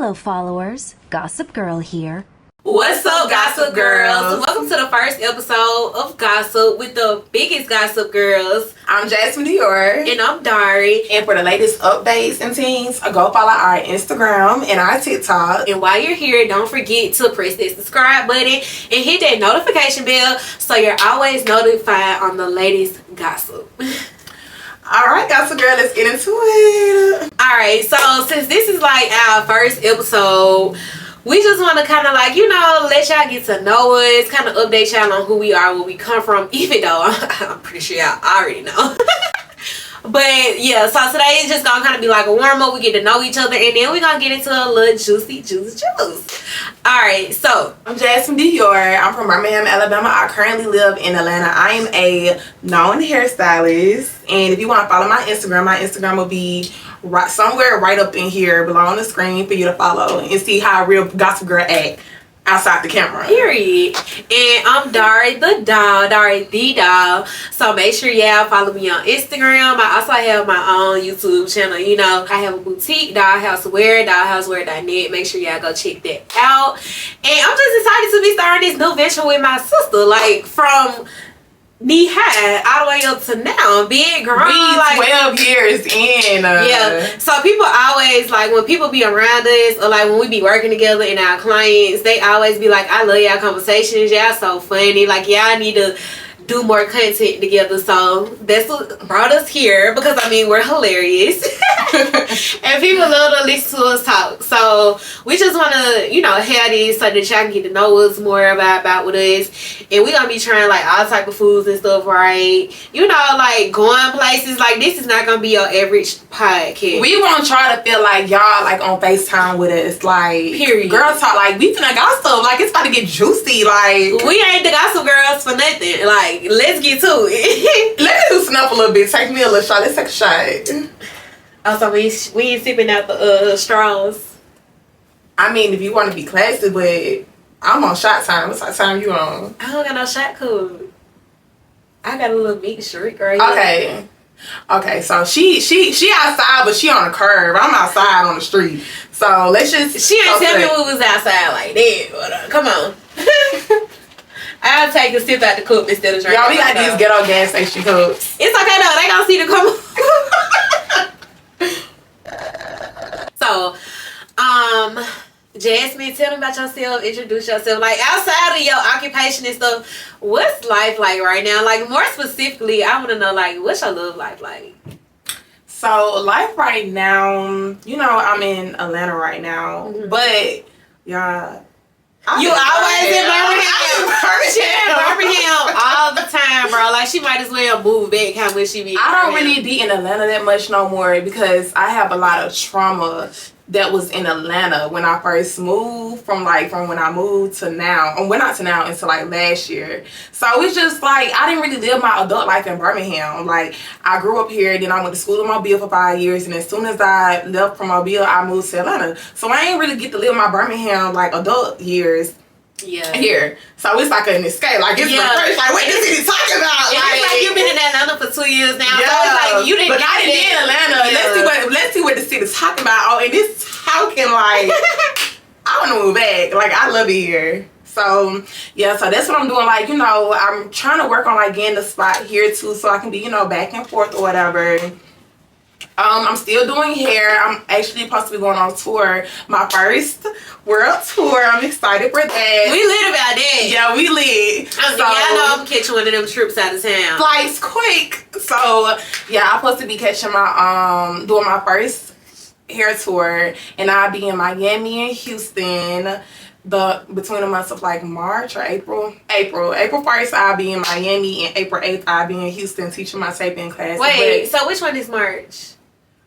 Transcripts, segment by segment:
Hello followers, Gossip Girl here. What's up, Gossip Girls? Welcome to the first episode of Gossip with the biggest Gossip Girls. I'm MISSJASMINEDIOR. And I'm Dahrie. And for the latest updates and things, go follow our Instagram and our TikTok. And while you're here, don't forget to press that subscribe button and hit that notification bell so you're always notified on the latest gossip. Alright, Gossip Girl, let's get into it. Alright, so since this is like our first episode, we just want to kind of like, let y'all get to know us, kind of update y'all on who we are, where we come from, even though I'm pretty sure y'all already know. But yeah, so today is just gonna kind of be like a warm-up. We get to know each other, and then we're gonna get into a little juicy juice. Alright, so I'm MISSJASMINEDIOR. I'm from Birmingham, Alabama. I currently live in Atlanta. I am a known hairstylist, and if you want to follow my Instagram will be somewhere right up in here below on the screen for you to follow and see how a real gossip girl act outside the camera. Period. And I'm Dahrie the doll, Dahrie the doll. So make sure y'all follow me on Instagram. I also have my own YouTube channel. I have a boutique, Dollhousewear, dollhousewear.net. Make sure y'all go check that out. And I'm just excited to be starting this new venture with my sister. Like from knee high all the way up to now, big grown. We 12 years in. Yeah. So people always like when people be around us or like when we be working together and our clients, they always be like, I love y'all conversations. Y'all so funny. Like y'all need to do more content together. So that's what brought us here because we're hilarious and people love to listen to us talk. So we just want to have this so that y'all can get to know us more about with us. And we're gonna be trying like all type of foods and stuff, right? Like going places. Like this is not gonna be your average podcast. We won't try to feel like y'all like on FaceTime with us, like period. Girl talk, like we finna gossip, like it's about to get juicy. Like we ain't the Gossip Girls for nothing. Like let's get to it. Let's loosen up a little bit. Take me a little shot. Let's take a shot. Also, we ain't sipping out the straws. If you want to be classy, but I'm on shot time. What time you on? I don't got no shot code. I got a little meat shrink right here. Okay, so she outside, but she on a curb. I'm outside on the street. So let's just. She ain't tell me we was outside like that. But, come on. I'll take a sip out the cup instead of drinking. Y'all, we got these ghetto gas station cups. It's okay though. They gonna see the come. So, Jasmine, tell me about yourself. Introduce yourself. Like outside of your occupation and stuff, what's life like right now? Like more specifically, I want to know like what's your love life like? So life right now, I'm in Atlanta right now, but y'all. You always in Birmingham. She in Birmingham all the time, bro. Like she might as well move back how much she be. I don't really be in Atlanta that much no more because I have a lot of trauma that was in Atlanta when I first moved from when I moved to now. Well, not to now, until like last year. So it's just like I didn't really live my adult life in Birmingham. Like I grew up here, then I went to school in Mobile for 5 years, and as soon as I left from Mobile, I moved to Atlanta. So I ain't really get to live my Birmingham like adult years. Yeah. Here. So it's like an escape. Like it's refresh. Like what is he talking about? Like you've been in Atlanta for 2 years now. Yeah. So it's like you didn't but I didn't be in Atlanta. Yeah. Let's see what the city's talking about. Oh, and this talking like I wanna move back. Like I love it here. So yeah, so that's what I'm doing. Like, I'm trying to work on like getting the spot here too so I can be, back and forth or whatever. I'm still doing hair. I'm actually supposed to be going on tour. My first world tour. I'm excited for that. We lit about that. Yeah, we lit. Y'all know I'm catching one of them trips out of town. Flights quick. So yeah, I'm supposed to be catching my doing my first hair tour, and I'll be in Miami and Houston. Between the months of like March or April 1st I'll be in Miami, and April 8th I'll be in Houston teaching my taping class. Wait, so which one is March?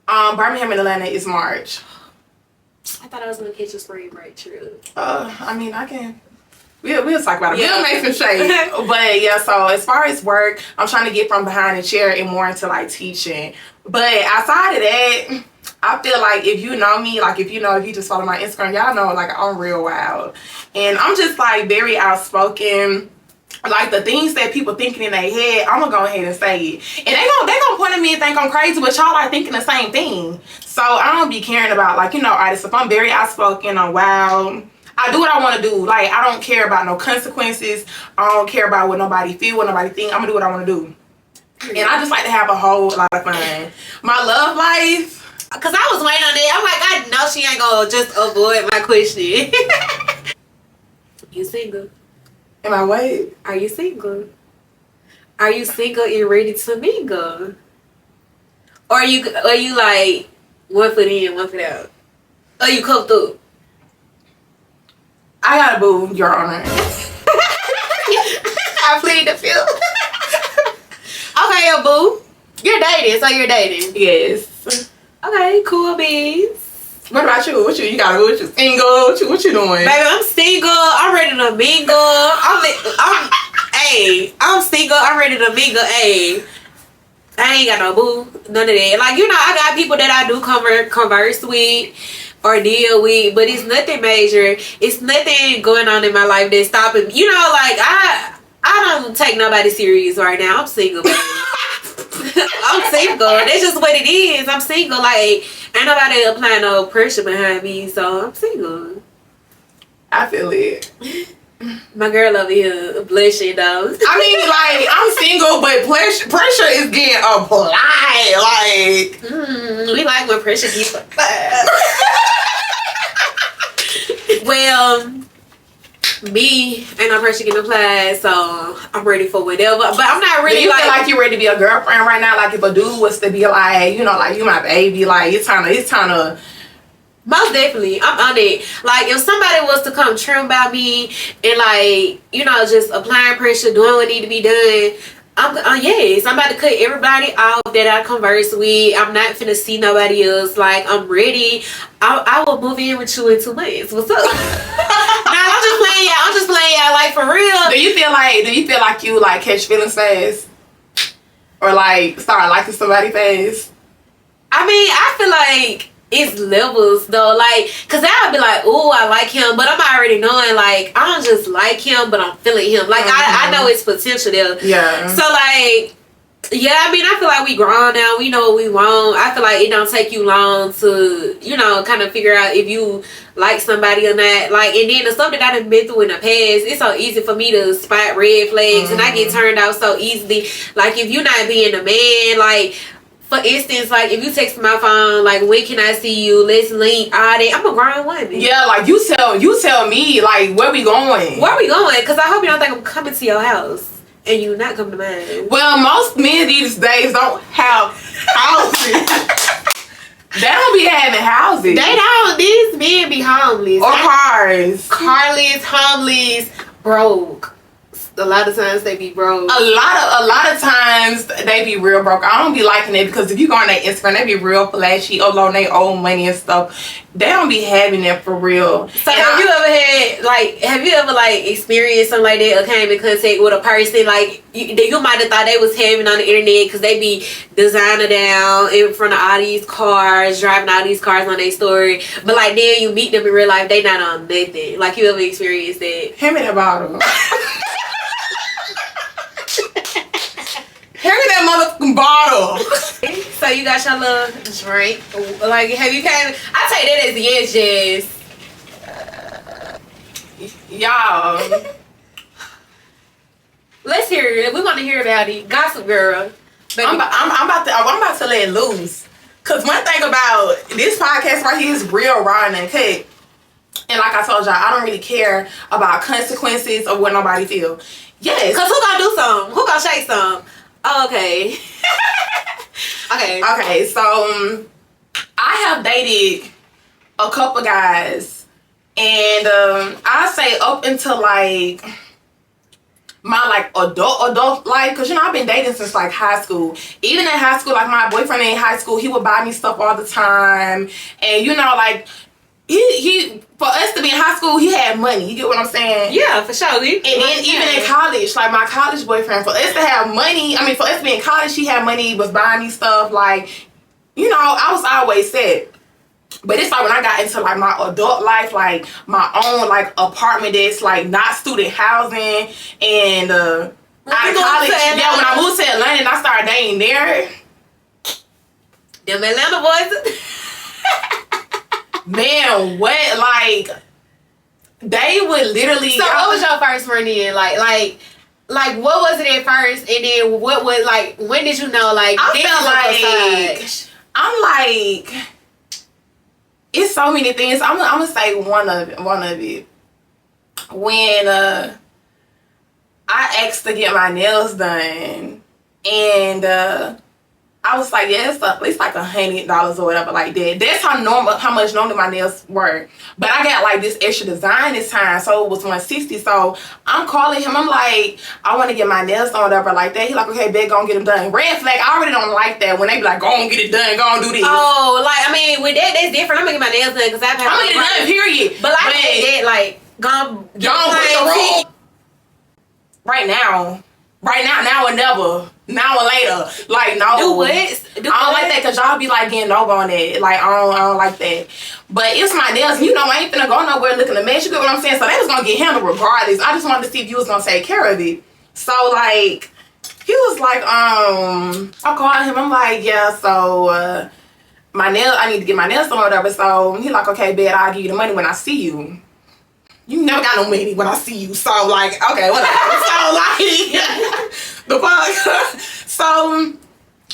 Birmingham and Atlanta is March. I thought I was gonna catch a spring break trip. I can. We'll talk about it. Yeah. We'll make some shade. But yeah, so as far as work, I'm trying to get from behind the chair and more into like teaching. But outside of that, I feel like if you know me, like if you just follow my Instagram, y'all know like I'm real wild. And I'm just like very outspoken. like the things that people thinking in their head, I'm gonna go ahead and say it. And they gonna point at me and think I'm crazy, but y'all are thinking the same thing. So I don't be caring about, like, you know, artists. If I'm very outspoken or wild, I do what I want to do. Like, I don't care about no consequences. I don't care about what nobody feel, what nobody think. I'm gonna do what I want to do. And I just like to have a whole lot of fun. My love life. Cause I was waiting on it. I'm like, I know she ain't gonna just avoid my question. You single? Am I wait? Are you single? Are you single and ready to mingle? Or are you like 1 foot in, 1 foot out? Or you come through? I got a boo, Your Honor. I plead the fifth. Okay, yo, boo. You're dating, so you're dating. Yes. Okay, cool beans. What about you? What you got? What you single? What you doing? Baby, I'm single. I'm ready to mingle. I'm single. I'm ready to mingle. Hey, I ain't got no boo. None of that. Like, you know, I got people that I do converse with or deal with, but it's nothing major. It's nothing going on in my life that's stopping me. You know, like, I don't take nobody serious right now. I'm single, baby. I'm single. That's just what it is. I'm single. Like, ain't nobody applying no pressure behind me, so I'm single. I feel it. My girl over here blushing though. I mean, like, I'm single, but pressure is getting applied. Like, we like when pressure gets applied. Well, me ain't no pressure getting applied, so I'm ready for whatever. But I'm not really. Do you feel like you're ready to be a girlfriend right now? Like, if a dude was to be like, you know, like, you my baby, like, it's time to. Most definitely, I'm on it. Like, if somebody was to come trim about me and, like, you know, just applying pressure, doing what need to be done, yes, I'm about to cut everybody off that I converse with. I'm not finna see nobody else. Like, I'm ready. I will move in with you in 2 months. What's up? Nah, I'm just playing y'all. I'm just playing y'all. Like, for real. Do you feel like you like catch feelings fast, or like start liking somebody fast? I mean, I feel like it's levels though, like, cause I'll be like, oh, I like him, but I'm already knowing, like, I don't just like him, but I'm feeling him. Like, I know it's potential there. Yeah. So, like, yeah, I mean, I feel like we grown now. We know what we want. I feel like it don't take you long to, you know, kind of figure out if you like somebody or not. Like, and then the stuff that I've been through in the past, it's so easy for me to spot red flags, and I get turned out so easily. Like, if you're not being a man, like, for instance, like, if you text my phone, like, when can I see you? Let's link. All that. I'm a grown woman. Yeah, like, you tell me, like, where we going? Where we going? Because I hope you don't think I'm coming to your house and you not coming to mine. Well, most men these days don't have houses. They don't be having houses. They don't. These men be homeless. Or cars. Carless, homeless, broke. A lot of times they be broke. A lot of times they be real broke. I don't be liking it because if you go on their Instagram, they be real flashy, uploading their own money and stuff. They don't be having it for real. So have you ever experienced something like that or came in contact with a person like you might have thought they was having on the internet because they be designer down in front of all these cars, driving all these cars on their story, but like then you meet them in real life, they not on nothing. Like, you ever experienced that? Hand me that bottle. Hand me that motherfucking bottle. So you got your little drink. Like, have you came? I take that as yes, Y'all. Let's hear it. We want to hear about it. Gossip Girl. Baby. I'm about to let it loose. Cause one thing about this podcast right here is real, raw, and uncut. And like I told y'all, I don't really care about consequences or what nobody feel. Yes. Cause who gonna do something? Who gonna shake some? Oh, okay. Okay, so I have dated a couple guys, and I say up until like my like adult life, because you know I've been dating since like high school. Even in high school, like my boyfriend in high school, he would buy me stuff all the time, and you know, like he for us to be in high school, he had money. You get what I'm saying? Yeah, for sure. And then even in college, like my college boyfriend, for us to have money, I mean, for us to be in college, he had money, he was buying me stuff. Like, you know, I was always set. But it's like when I got into like my adult life, like my own like apartment that's like not student housing, and out of college, yeah, when I moved to Atlanta and I started dating there, them Atlanta boys. man, what, like they would literally. So what was your first run in? Like what was it at first, and then what was like? When did you know? Like I felt like I'm like. It's so many things. I'm gonna say one of it. When I asked to get my nails done, and I was like, yeah, it's like $100 or whatever like that. That's how much normally my nails were. But I got like this extra design this time, so it was $160. So I'm calling him. I'm like, I want to get my nails done, whatever like that. He like, okay, babe, go and get them done. Red flag. I already don't like that when they be like, go and get it done, go and do this. Oh, like I mean, with that's different. I'm gonna get my nails done because I'm gonna get it done. Period. But like that, like gone with the roll. Right now, now or never. Now or later. Like, no. Do what? I don't like that because y'all be like getting over on that. Like, I don't like that. But it's my nails. You know, I ain't finna go nowhere looking a mess. You get what I'm saying? So they was gonna get handled regardless. I just wanted to see if you was gonna take care of it. So, like, he was like, I called him. I'm like, yeah, so, I need to get my nails done or whatever. So, he like, okay, bet I'll give you the money when I see you. You never got no money when I see you. So, like, okay, whatever. So, like, the fuck. So,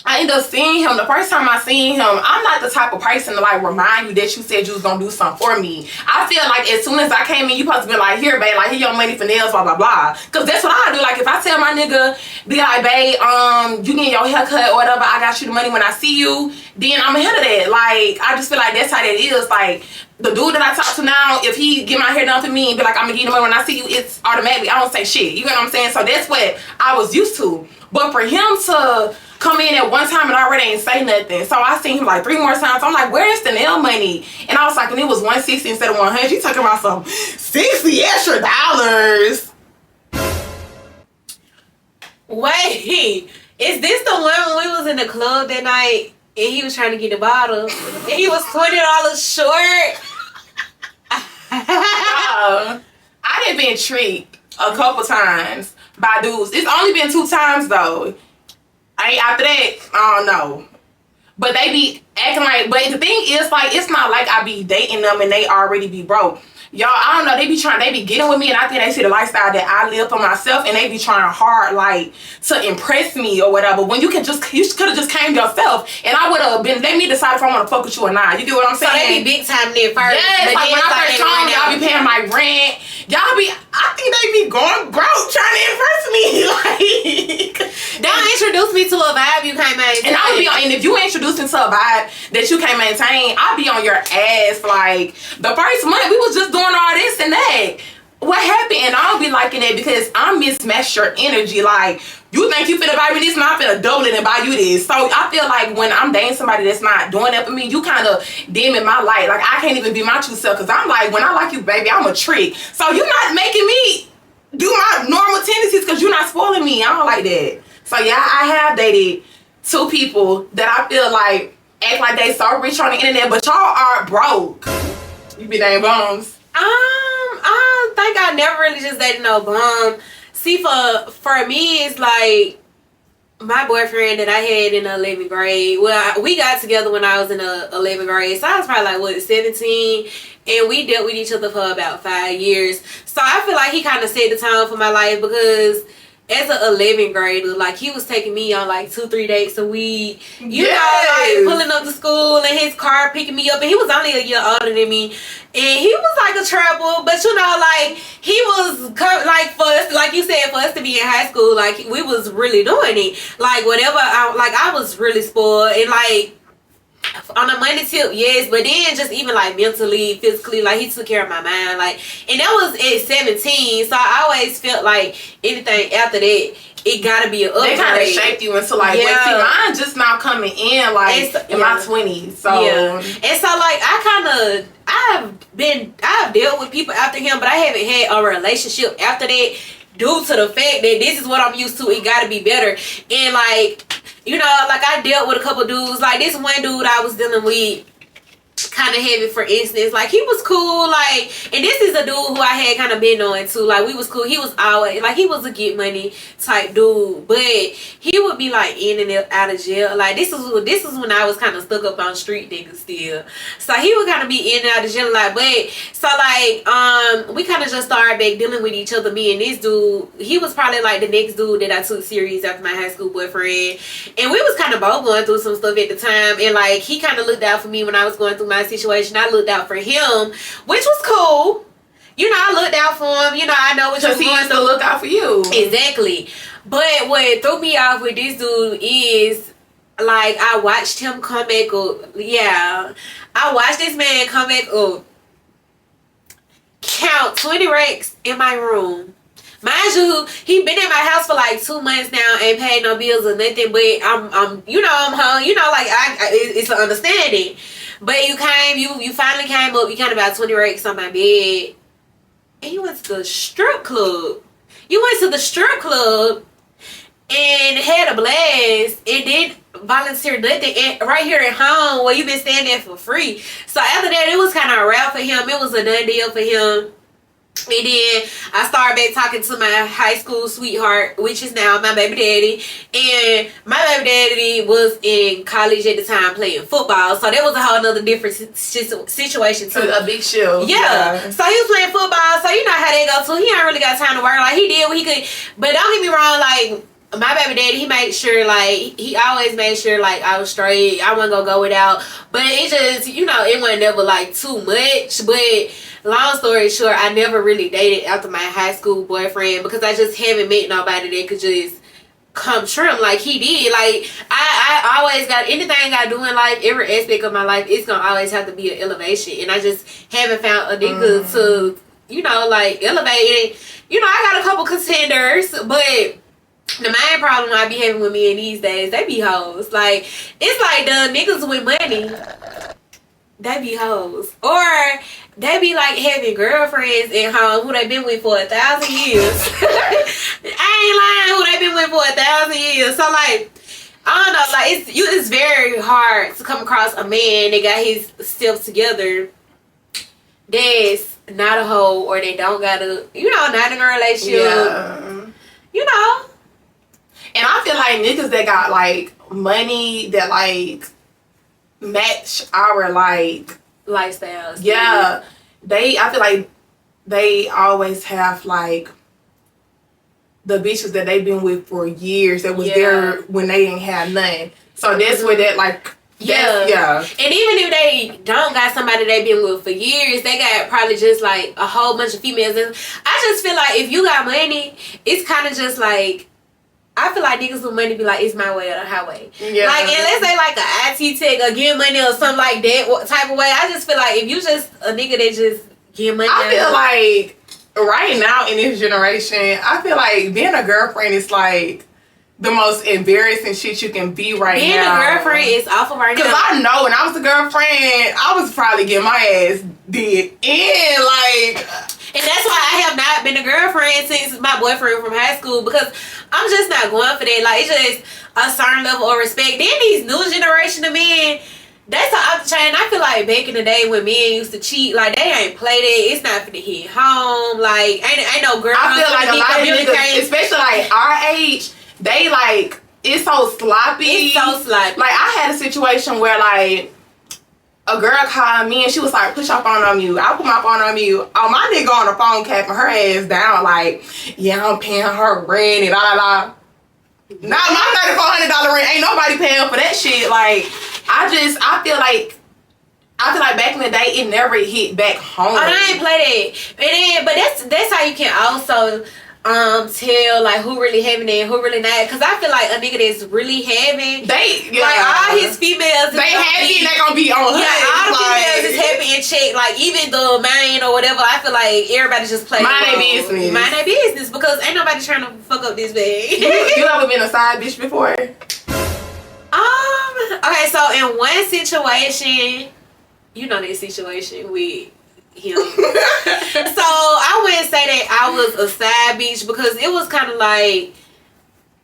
I ended up seeing him. The first time I seen him, I'm not the type of person to, like, remind you that you said you was gonna do something for me. I feel like as soon as I came in, you supposed to be like, here, babe, like, here your money for nails, blah, blah, blah. Because that's what I do. Like, if I tell my nigga, be like, babe, you getting your haircut or whatever, I got you the money when I see you, then I'm ahead of that. Like, I just feel like that's how that is. Like, the dude that I talk to now, if he get my hair done for me and be like, I'm gonna give you the money when I see you, it's automatically, I don't say shit. You know what I'm saying? So that's what I was used to. But for him to come in at one time and already ain't say nothing. So I seen him like 3 more times. I'm like, where's the nail money? And I was like, and it was $160 instead of $100. You talking about some $60 extra dollars. Wait, is this the one when we was in the club that night and he was trying to get the bottle and he was $20 short? I done been tricked a couple times by dudes. It's only been 2 times though. After that, I don't know. But they be acting like, but the thing is, like, it's not like I be dating them and they already be broke. Y'all, I don't know, they be getting with me, and I think they see the lifestyle that I live for myself, and they be trying hard, like, to impress me or whatever. When you could have just came yourself, and I would have been, let me decide if I want to fuck with you or not. You get what I'm saying? So they be big time there first. Yes, like when I first come, y'all be paying my rent. Y'all be, I think they be going broke trying to impress me. Like, don't introduce me to a vibe you can't maintain. And I would be on, and if you introduce me to a vibe that you can't maintain, I'll be on your ass. Like, the first month, we was just doing all this and that. What happened? And I'll be liking that because I mismatched your energy. Like, you think you finna buy me this, and I'm finna double it and buy you this. So I feel like when I'm dating somebody that's not doing that for me, you kind of dimming my light. Like, I can't even be my true self because I'm like, when I like you, baby, I'm a trick. So you're not making me do my normal tendencies because you're not spoiling me. I don't like that. So yeah, I have dated 2 people that I feel like act like they so rich on the internet, but y'all are broke. You be dating bums. I don't think I never really just dated no bum. See, for me, it's like my boyfriend that I had in the 11th grade. Well, we got together when I was in the 11th grade, so I was probably like 17, and we dealt with each other for about 5 years. So I feel like he kind of set the tone for my life because as an 11th grader, like, he was taking me on like 2-3 dates a week. You know, like pulling up to school in his car, picking me up, and he was only a year older than me. And he was like a trouble, but you know, like, he was like, for us, like you said, for us to be in high school, like, we was really doing it. Like, whatever, I was really spoiled, and like, on a money tip, yes, but then just even like mentally, physically, like, he took care of my mind, like, and that was at 17, so I always felt like anything after that, it gotta be an upgrade. They kind of shaped you into like, wait, see, mine just now coming in like in my 20s, so yeah. And so like, I've dealt with people after him, but I haven't had a relationship after that due to the fact that this is what I'm used to. It gotta be better. And like, you know, like, I dealt with a couple dudes. Like, this one dude I was dealing with kind of heavy. For instance, like he was cool, like, and this is a dude who I had kind of been on too. Like we was cool. He was always like, he was a get money type dude, but he would be like in and out of jail. Like this is when I was kind of stuck up on street niggas still. So he would kind of be in and out of jail, like, but so like we kind of just started back dealing with each other. Me and this dude, he was probably like the next dude that I took serious after my high school boyfriend, and we was kind of both going through some stuff at the time, and like he kind of looked out for me when I was going through my situation. I looked out for him, which was cool. You know, I looked out for him. You know, I know what you're going to look out for you. Exactly. But what threw me off with this dude is, like, I watched him come back up. Yeah, I watched this man come back up, count 20 racks in my room. Mind you, he been in my house for like 2 months now, ain't paid no bills or nothing. But I'm you know, I'm home. You know, like it's an understanding. But you finally came up. You counted about 20 racks on my bed, and you went to the strip club. You went to the strip club and had a blast, and then volunteered nothing right here at home where you been staying there for free. So after that, it was kind of a wrap for him. It was a done deal for him. And then I started back talking to my high school sweetheart, which is now my baby daddy. And my baby daddy was in college at the time playing football. So that was a whole nother different situation too. A big shield. Yeah. So he was playing football. So you know how they go too. He ain't really got time to work. Like he did what he could. But don't get me wrong, like my baby daddy, he made sure, like, he always made sure, like, I was straight. I wasn't gonna go without. But it just, you know, it wasn't never, like, too much. But long story short, I never really dated after my high school boyfriend because I just haven't met nobody that could just come trim like he did. Like, I always got, anything I do in life, every aspect of my life, it's gonna always have to be an elevation. And I just haven't found a nigga to, you know, like, elevate it. You know, I got a couple contenders, but the main problem I be having with men these days, they be hoes. Like, it's like the niggas with money, they be hoes. Or they be like having girlfriends at home who they been with for 1,000 years. I ain't lying, who they been with for 1,000 years. So like, I don't know, like it's very hard to come across a man that got his stuff together that's not a hoe, or they don't got a, you know, not in a relationship. Yeah. You know. And I feel like niggas that got like money that like match our like lifestyles. Yeah. I feel like they always have like the bitches that they've been with for years that was there when they didn't have nothing. So that's where that like yeah. And even if they don't got somebody they been with for years, they got probably just like a whole bunch of females. And I just feel like if you got money, it's kind of just like, I feel like niggas with money be like, it's my way or the highway. Yeah. Like, unless they like an IT tech or give money or something like that type of way. I just feel like if you just a nigga that just give money. I feel like right now in this generation, I feel like being a girlfriend is like the most embarrassing shit you can be right now. Being a girlfriend is awful right now. Because I know when I was a girlfriend, I was probably getting my ass did in like. And that's why I have not been a girlfriend since my boyfriend from high school, because I'm just not going for that. Like, it's just a certain level of respect. Then these new generation of men, that's the other chain. I feel like back in the day when men used to cheat, like, they ain't played it. It's not finna hit home. Like, ain't no girl. I feel like a lot of niggas, especially like our age, they like, it's so sloppy. It's so sloppy. Like, I had a situation where like a girl called me and she was like, put your phone on mute. I put my phone on mute. Oh, my nigga on the phone capping her ass down like, yeah, I'm paying her rent and la. Nah, my $3,400 rent, ain't nobody paying for that shit. Like, I feel like back in the day, it never hit back home. Oh, I ain't play that. But that's how you can also tell like who really having it and who really not. Because I feel like a nigga that's really having, like all his females, they happy and they gonna be on her. Yeah, all the females is happy and check. Like even the man or whatever, I feel like everybody just play mind their business. Mind their business, because ain't nobody trying to fuck up this bag. You ever been a side bitch before? Okay, so in one situation, you know this situation with him. So I wouldn't say that I was a side bitch, because it was kind of like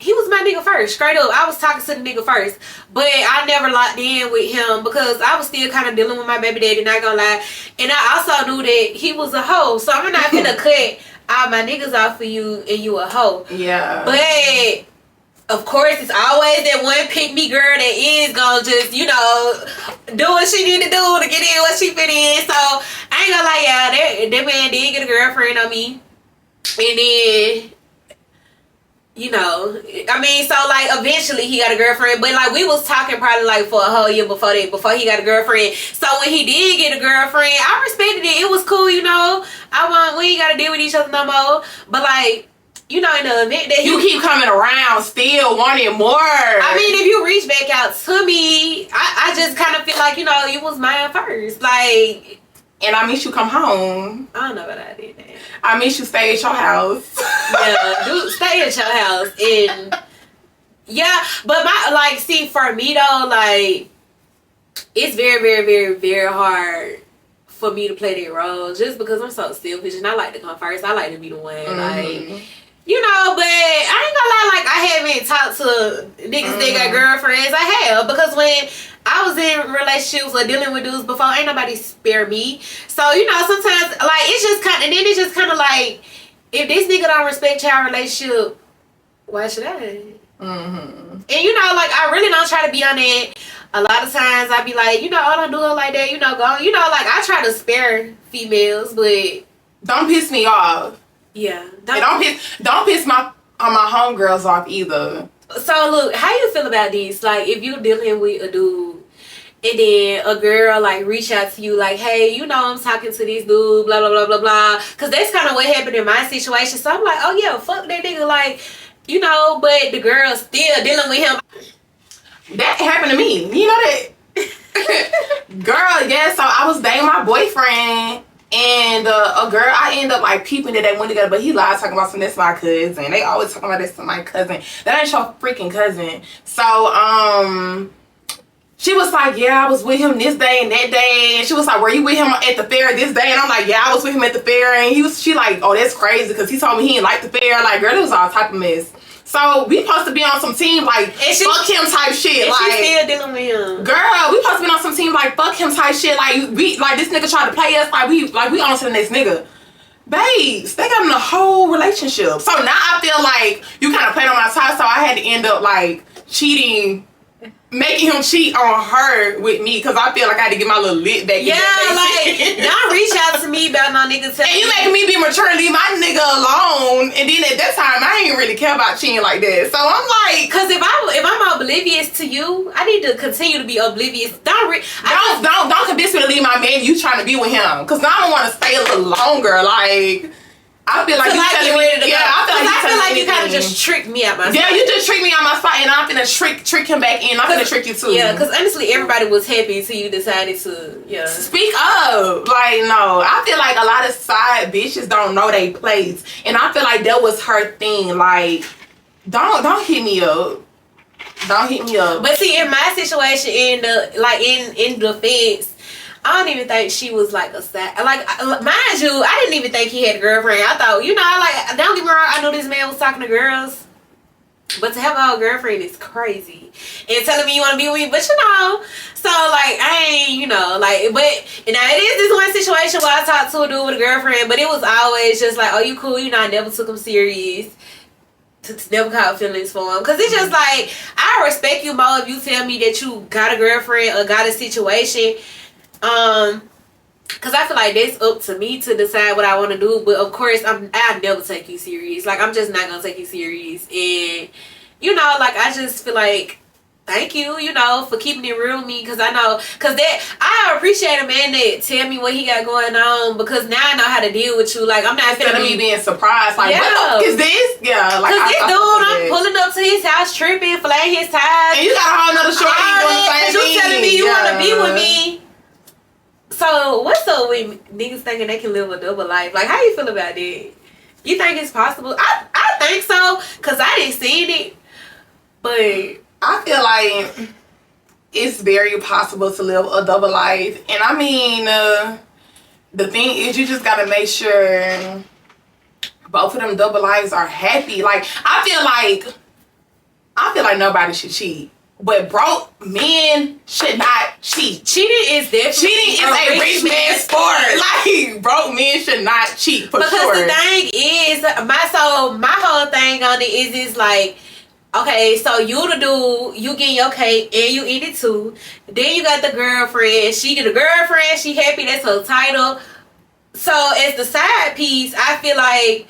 he was my nigga first, straight up. I was talking to the nigga first, but I never locked in with him because I was still kind of dealing with my baby daddy, not gonna lie. And I also knew that he was a hoe, so I'm not gonna cut all my niggas off for you and you a hoe. Yeah. But of course, it's always that one pick me girl that is gonna just, you know, do what she need to do to get in what she fit in. So I ain't gonna lie, y'all, that man did get a girlfriend on me, and then, you know, I mean, so like eventually he got a girlfriend, but like we was talking probably like for a whole year before that, before he got a girlfriend. So when he did get a girlfriend, I respected it. It was cool, you know. We ain't gotta deal with each other no more. But like, you know, in the event that you keep coming around, still wanting more. I mean, if you reach back out to me, I just kind of feel like, you know, you was mine first, like. And I miss you come home. I don't know what I did that. I miss you stay at your house. Yeah, dude, stay at your house. And yeah, but see, for me though, like, it's very, very, very, very hard for me to play that role just because I'm so selfish and I like to come first. I like to be the one, like, you know, but I ain't gonna lie, like, I haven't talked to niggas that got girlfriends. I have, because when I was in relationships or dealing with dudes before, ain't nobody spare me. So, you know, sometimes, like, it's just kind of, and then it's just kind of like, if this nigga don't respect your relationship, why should I? And, you know, like, I really don't try to be on it. A lot of times I be like, you know, I don't do it like that, you know, go, you know, like, I try to spare females, but don't piss me off. Yeah. Don't piss my homegirls off either. So look, how you feel about this? Like, if you dealing with a dude and then a girl like reach out to you like, hey, you know, I'm talking to this dude, blah blah blah blah blah, because that's kind of what happened in my situation. So I'm like, oh yeah, fuck that nigga, like, you know, but the girl still dealing with him. That happened to me, you know that. Girl, yeah, so I was dating my boyfriend. And a girl, I end up like peeping that they went together, but he lied talking about some, that's my cousin. They always talking about this to my cousin. That ain't your freaking cousin. So, she was like, yeah, I was with him this day and that day. And she was like, were you with him at the fair this day? And I'm like, yeah, I was with him at the fair. And she like, oh, that's crazy, because he told me he didn't like the fair. Like, girl, it was all type of mess. So we supposed to be on some team like fuck him type shit. Like, she still dealing with him. Girl, we supposed to be on some team like fuck him type shit. Like, we like this nigga tried to play us, like we on to the next nigga. Babes, they got in a whole relationship. So now I feel like you kind of played on my side, so I had to end up like cheating, making him cheat on her with me, because I feel like I had to get my little lit back. Yeah, like, don't reach out to me about no nigga telling and you making me be mature and leave my nigga alone. And then at that time, I ain't really care about cheating like that. So I'm like, because if I'm oblivious to you, I need to continue to be oblivious. Don't convince me to leave my man. You trying to be with him, because now I don't want to stay a little longer. Like, I feel like you telling me, I feel like you kind of just tricked me out my spot. Yeah, you just tricked me out my spot, and I'm finna trick him back in. I'm finna trick you too. Yeah, because honestly, everybody was happy until you decided to, speak up. Like, no, I feel like a lot of side bitches don't know they place, and I feel like that was her thing. Like, don't hit me up. Don't hit me up. But see, in my situation, in defense, I don't even think she was like a sad. Like, mind you, I didn't even think he had a girlfriend. I thought, you know, like, don't get me wrong, I know this man was talking to girls, but to have a whole girlfriend is crazy. And telling me you want to be with me, but you know, so like, I ain't, you know, like, but now it is this one situation where I talked to a dude with a girlfriend, but it was always just like, oh, you cool, you know, I never took him serious. Never caught feelings for him, because it's just like, I respect you more if you tell me that you got a girlfriend or got a situation. Because I feel like that's up to me to decide what I want to do. But of course, I never take you serious. Like, I'm just not gonna take you serious. And you know, like, I just feel like, thank you, you know, for keeping it real with me. Because I know, I appreciate a man that tell me what he got going on, because now I know how to deal with you. Like, I'm not finna be being surprised. Like, what the fuck is this? Yeah, like, because this dude, I'm pulling up to his house, tripping, flaying his tires, and you got a whole nother shorty doing the same thing. You telling me you want to be with me. So what's up with niggas thinking they can live a double life? Like, how you feel about that? You think it's possible? I think so, because I didn't see it. But I feel like it's very possible to live a double life. And I mean, the thing is, you just got to make sure both of them double lives are happy. Like, I feel like I feel like nobody should cheat. But broke men should not cheat. Cheating is definitely a rich man's sport. Like, broke men should not cheat for because sure. the thing is, my whole thing on it is like, okay, so you get your cake and you eat it too. Then you got the girlfriend. She get a girlfriend. She happy. That's her title. So as the side piece, I feel like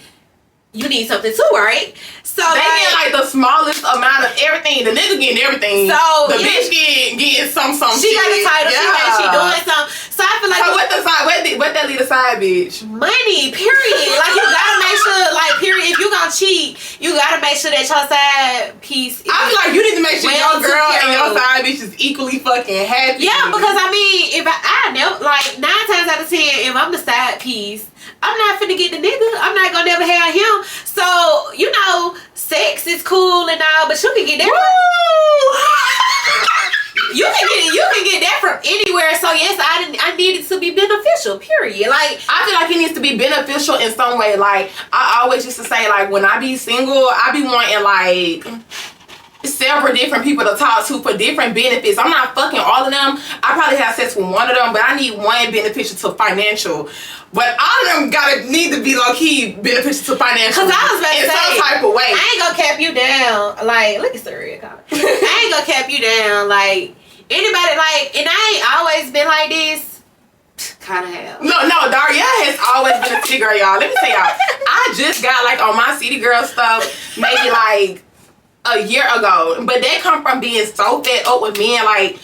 you need something too, right? So they get like the smallest amount of everything. The nigga getting everything. So the bitch getting some She shit. got the title. Yeah. She doing something. So I feel like what that lead the side bitch? Money, period. Like you gotta make sure, like period. If you gonna cheat, you gotta make sure that your side piece. I feel like you need to make sure well your girl and your side bitch is equally fucking happy. Yeah, because I mean, if I know, like 9 times out of 10, if I'm the side piece, I'm not finna get the nigga. I'm not gonna never have him. So you know, sex is cool and all, but you can get that. You can get that from anywhere. So yes, I need it to be beneficial. Period. Like I feel like it needs to be beneficial in some way. Like I always used to say, like when I be single, I be wanting like several different people to talk to for different benefits. I'm not fucking all of them. I probably have sex with one of them, but I need one beneficial to financial. But all of them need to be low key beneficial to financial. Cause I was about to say, some type of way. I ain't gonna cap you down. Like look at Surrey, I ain't gonna cap you down. Like anybody, like, and I ain't always been like this. Kind of have. No, Daria has always been a city girl, y'all. Let me tell y'all. I just got like on my city girl stuff maybe like a year ago, but that come from being so fed up with men. Like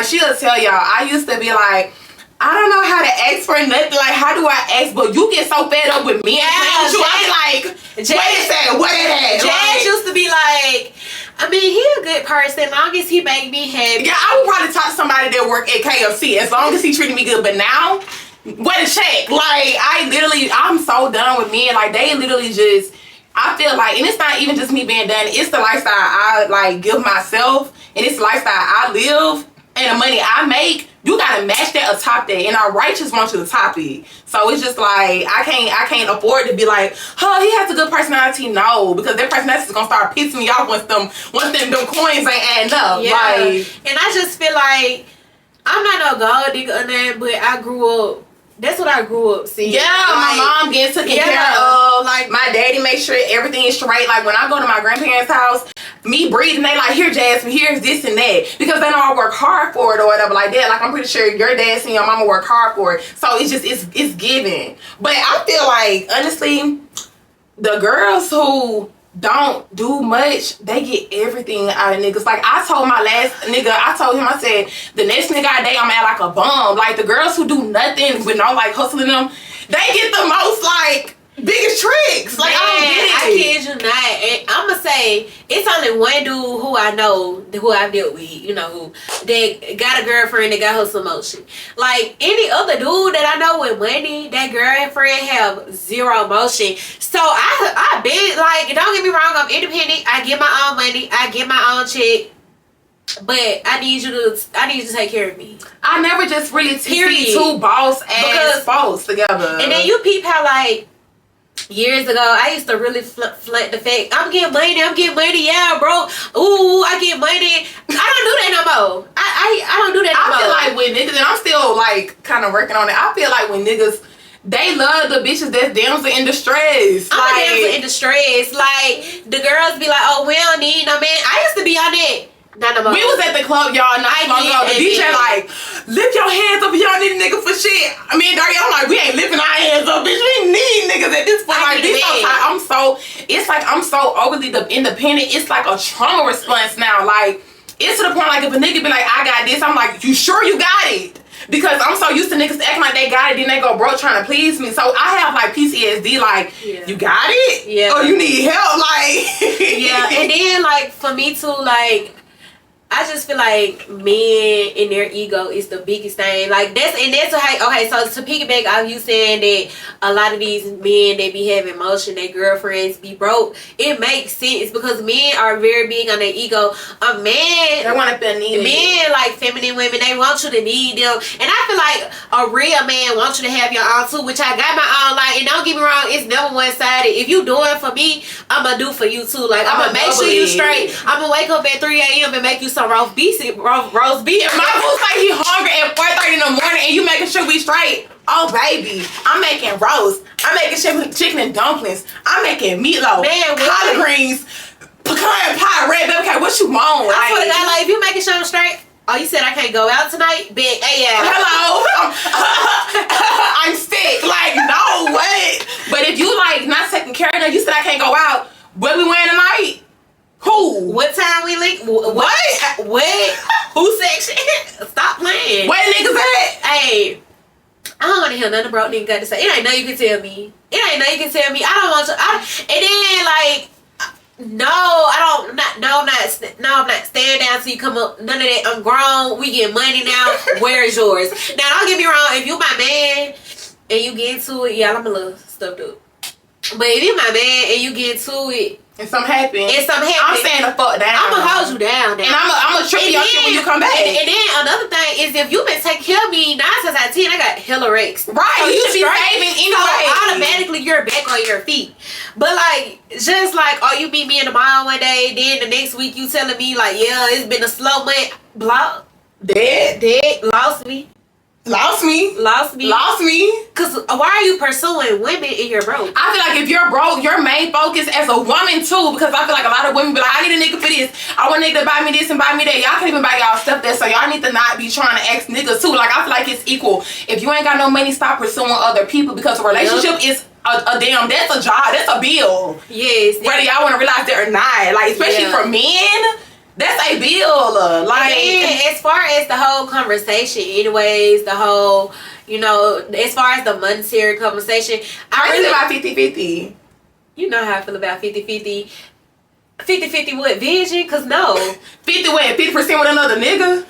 she'll tell y'all, I used to be like, I don't know how to ask for nothing. Like, how do I ask? But you get so fed up with me. Yeah, I be like, what is that? What is that? Jazz used to be like, I mean, he a good person. Long as he make me happy. Yeah, I would probably talk to somebody that work at KFC as long as he treated me good. But now, what a check. Like, I'm so done with men. Like, they literally just, I feel like, and it's not even just me being done. It's the lifestyle I, like, give myself. And it's the lifestyle I live. And the money I make, you gotta match that or top that. And our righteous want you to top it. So it's just like I can't afford to be like, oh, he has a good personality. No, because that personality is gonna start pissing me off once them coins ain't adding up. Yeah. Like, and I just feel like I'm not no gold digger or nothing, but I grew up. That's what I grew up seeing. Yeah, like, my mom gets taken care of. Like, my daddy makes sure everything is straight. Like, when I go to my grandparents' house, me breathing, they like, here, Jasmine, here's this and that. Because they know I work hard for it or whatever like that. Like, I'm pretty sure your dad and your mama work hard for it. So, it's just, it's given. But I feel like, honestly, the girls who don't do much, they get everything out of niggas. Like, I told my last nigga, I said, the next nigga I date, I'm at like a bum. Like, the girls who do nothing with no, like, hustling them, they get the most, like, biggest tricks. Like, man, I don't get it. I kid you not. And I'm gonna say, it's only one dude who I know, who I've dealt with, you know, who that got a girlfriend that got her some motion. Like, any other dude that I know with money, that girlfriend have zero motion. So I been like, don't get me wrong, I'm independent. I get my own money. I get my own check. But I need you to take care of me. I never just really see two boss ass folks together. And then you peep how, like, years ago, I used to really flat the fact, I'm getting money, yeah, bro. Ooh, I get money. I don't do that no more. I don't do that no more. I feel like when niggas, and I'm still, like, kind of working on it, I feel like when niggas, they love the bitches that's damsel in distress. I'm a damsel in distress. Like, the girls be like, oh, we don't need no man. I used to be on that. Not no more. We was at the club, y'all, not long ago. The DJ like, lift your hands up if y'all need a nigga for shit. I mean, Daria, I'm like, we ain't lifting our hands up, bitch. We need niggas at this point. Like, this it's like I'm so overly independent. It's like a trauma response now. Like, it's to the point, like, if a nigga be like, I got this, I'm like, you sure you got it? Because I'm so used to niggas acting like they got it, then they go broke trying to please me. So I have like PTSD, like, you got it? Yeah. Or you need help, like. Yeah, and then, like, for me too, like, I just feel like men and their ego is the biggest thing. Like, that's how, okay, so to piggyback off you saying that, a lot of these men that be having emotion, their girlfriends be broke, it makes sense because men are very big on their ego. A man, they want to feel needed. Men like feminine women, they want you to need them, and I feel like a real man wants you to have your own too, which I got my own. Like, and don't get me wrong, it's never one sided. If you do it for me, I'm gonna do for you too. Like, I'm gonna make sure you straight. I'm gonna wake up at 3 a.m. and make you some roast beef. Roast beef. If my boo's like he hungry at 4:30 in the morning and you making sure we straight, oh baby, I'm making roast. I'm making chicken and dumplings. I'm making meatloaf, collard greens, pecan pie, red velvet cake. What you want? I swear to God, like, if you making sure I'm straight. Oh, you said I can't go out tonight? Big, hey, yeah. Hello. I'm sick. Like, no, what? But if you like not taking care of them, you said I can't go out. What we wearing tonight? Who? What time we link? What? Who section? Stop playing. Where niggas at? Hey, I don't want to hear nothing broke nigga got to say. It ain't nothing you can tell me. It ain't nothing you can tell me. I don't want to. And then like, no, I don't. I'm not staying down till you come up. None of that. I'm grown. We get money now. Where is yours? Now, don't get me wrong. If you my man and you get into it, yeah, I'm a little stuffed up. But if you my man and you get into it. And something happen. I'm saying the fuck down. I'm gonna hold you down. And I'm gonna trip your shit when you come back. And then another thing is if you been taking care of me 9 times out of 10, I got hella rakes. Right, so you should be saving anyway. So automatically you're back on your feet. But like, just like, oh, you beat me in the mall one day, then the next week you telling me like, yeah, it's been a slow month. Block. Dead. Lost me. Lost me. Cause why are you pursuing women in your broke? I feel like if you're broke, your main focus as a woman too. Because I feel like a lot of women be like, I need a nigga for this. I want a nigga to buy me this and buy me that. Y'all can't even buy y'all stuff there. So y'all need to not be trying to ask niggas too. Like I feel like it's equal. If you ain't got no money, stop pursuing other people because a relationship is a damn. That's a job. That's a bill. Yes. Whether y'all want to realize that or not. Like especially for men. That's a bill. Like, and as far as the whole conversation, anyways, the whole, you know, as far as the monetary conversation, I really about 50-50. You know how I feel about 50-50. 50-50 with vision? Because no. 50 what? 50% with another nigga?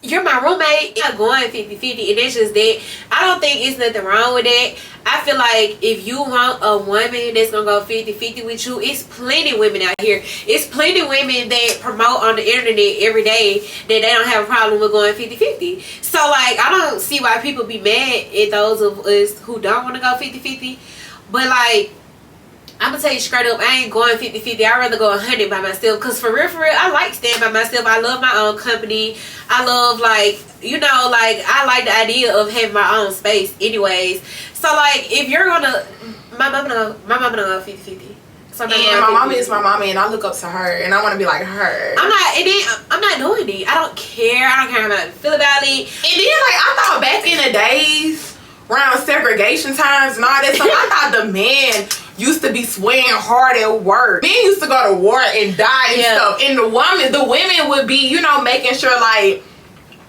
You're my roommate. You're not going 50-50, and that's just that. I don't think it's nothing wrong with that. I feel like if you want a woman that's gonna go 50-50 with you, it's plenty women out here. It's plenty women that promote on the internet every day that they don't have a problem with going 50-50. So like, I don't see why people be mad at those of us who don't want to go 50-50. But like, I'm gonna tell you straight up, I ain't going 50-50. I'd rather go 100 by myself. Cause for real, I like staying by myself. I love my own company. I love, like, you know, like, I like the idea of having my own space anyways. So like, if you're gonna, my mama don't go 50-50. So and my mama is my mama and I look up to her and I want to be like her. I'm not doing it. I don't care how I feel about it. And then like, I thought back in the days around segregation times and all that stuff, I thought the men used to be swaying hard at work. Men used to go to war and die and stuff. And the women would be, you know, making sure like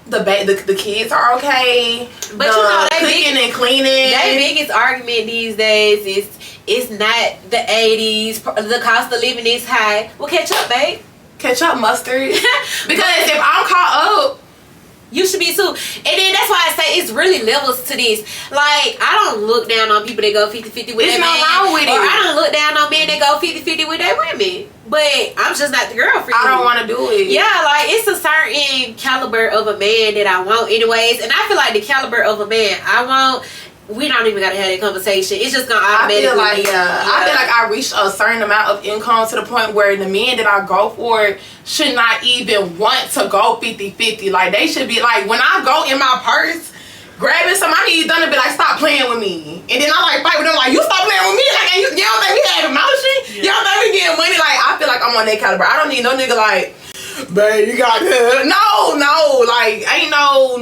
the kids are okay. But you know, cooking and cleaning. Their biggest argument these days is it's not the 80s. The cost of living is high. Well, catch up, babe. Catch up, mustard. Because if I'm caught up, you should be too. And then that's why I say it's really levels to this. Like, I don't look down on people that go 50-50 with their man. Wrong with it. Or I don't look down on men that go 50-50 with their women. But I'm just not the girl for you. I don't want to do it. Yeah, like, it's a certain caliber of a man that I want anyways. And I feel like the caliber of a man I want, we don't even gotta have that conversation. It's just gonna automatically I feel like I reached a certain amount of income to the point where the men that I go for should not even want to go 50-50. Like, they should be like, when I go in my purse grabbing some, I need them to be like, stop playing with me. And then I like fight with them like, you stop playing with me. Like, you don't think we have emotion? You don't think we getting money? Like, I feel like I'm on that caliber. I don't need no nigga like, babe, you got good. No, like, ain't no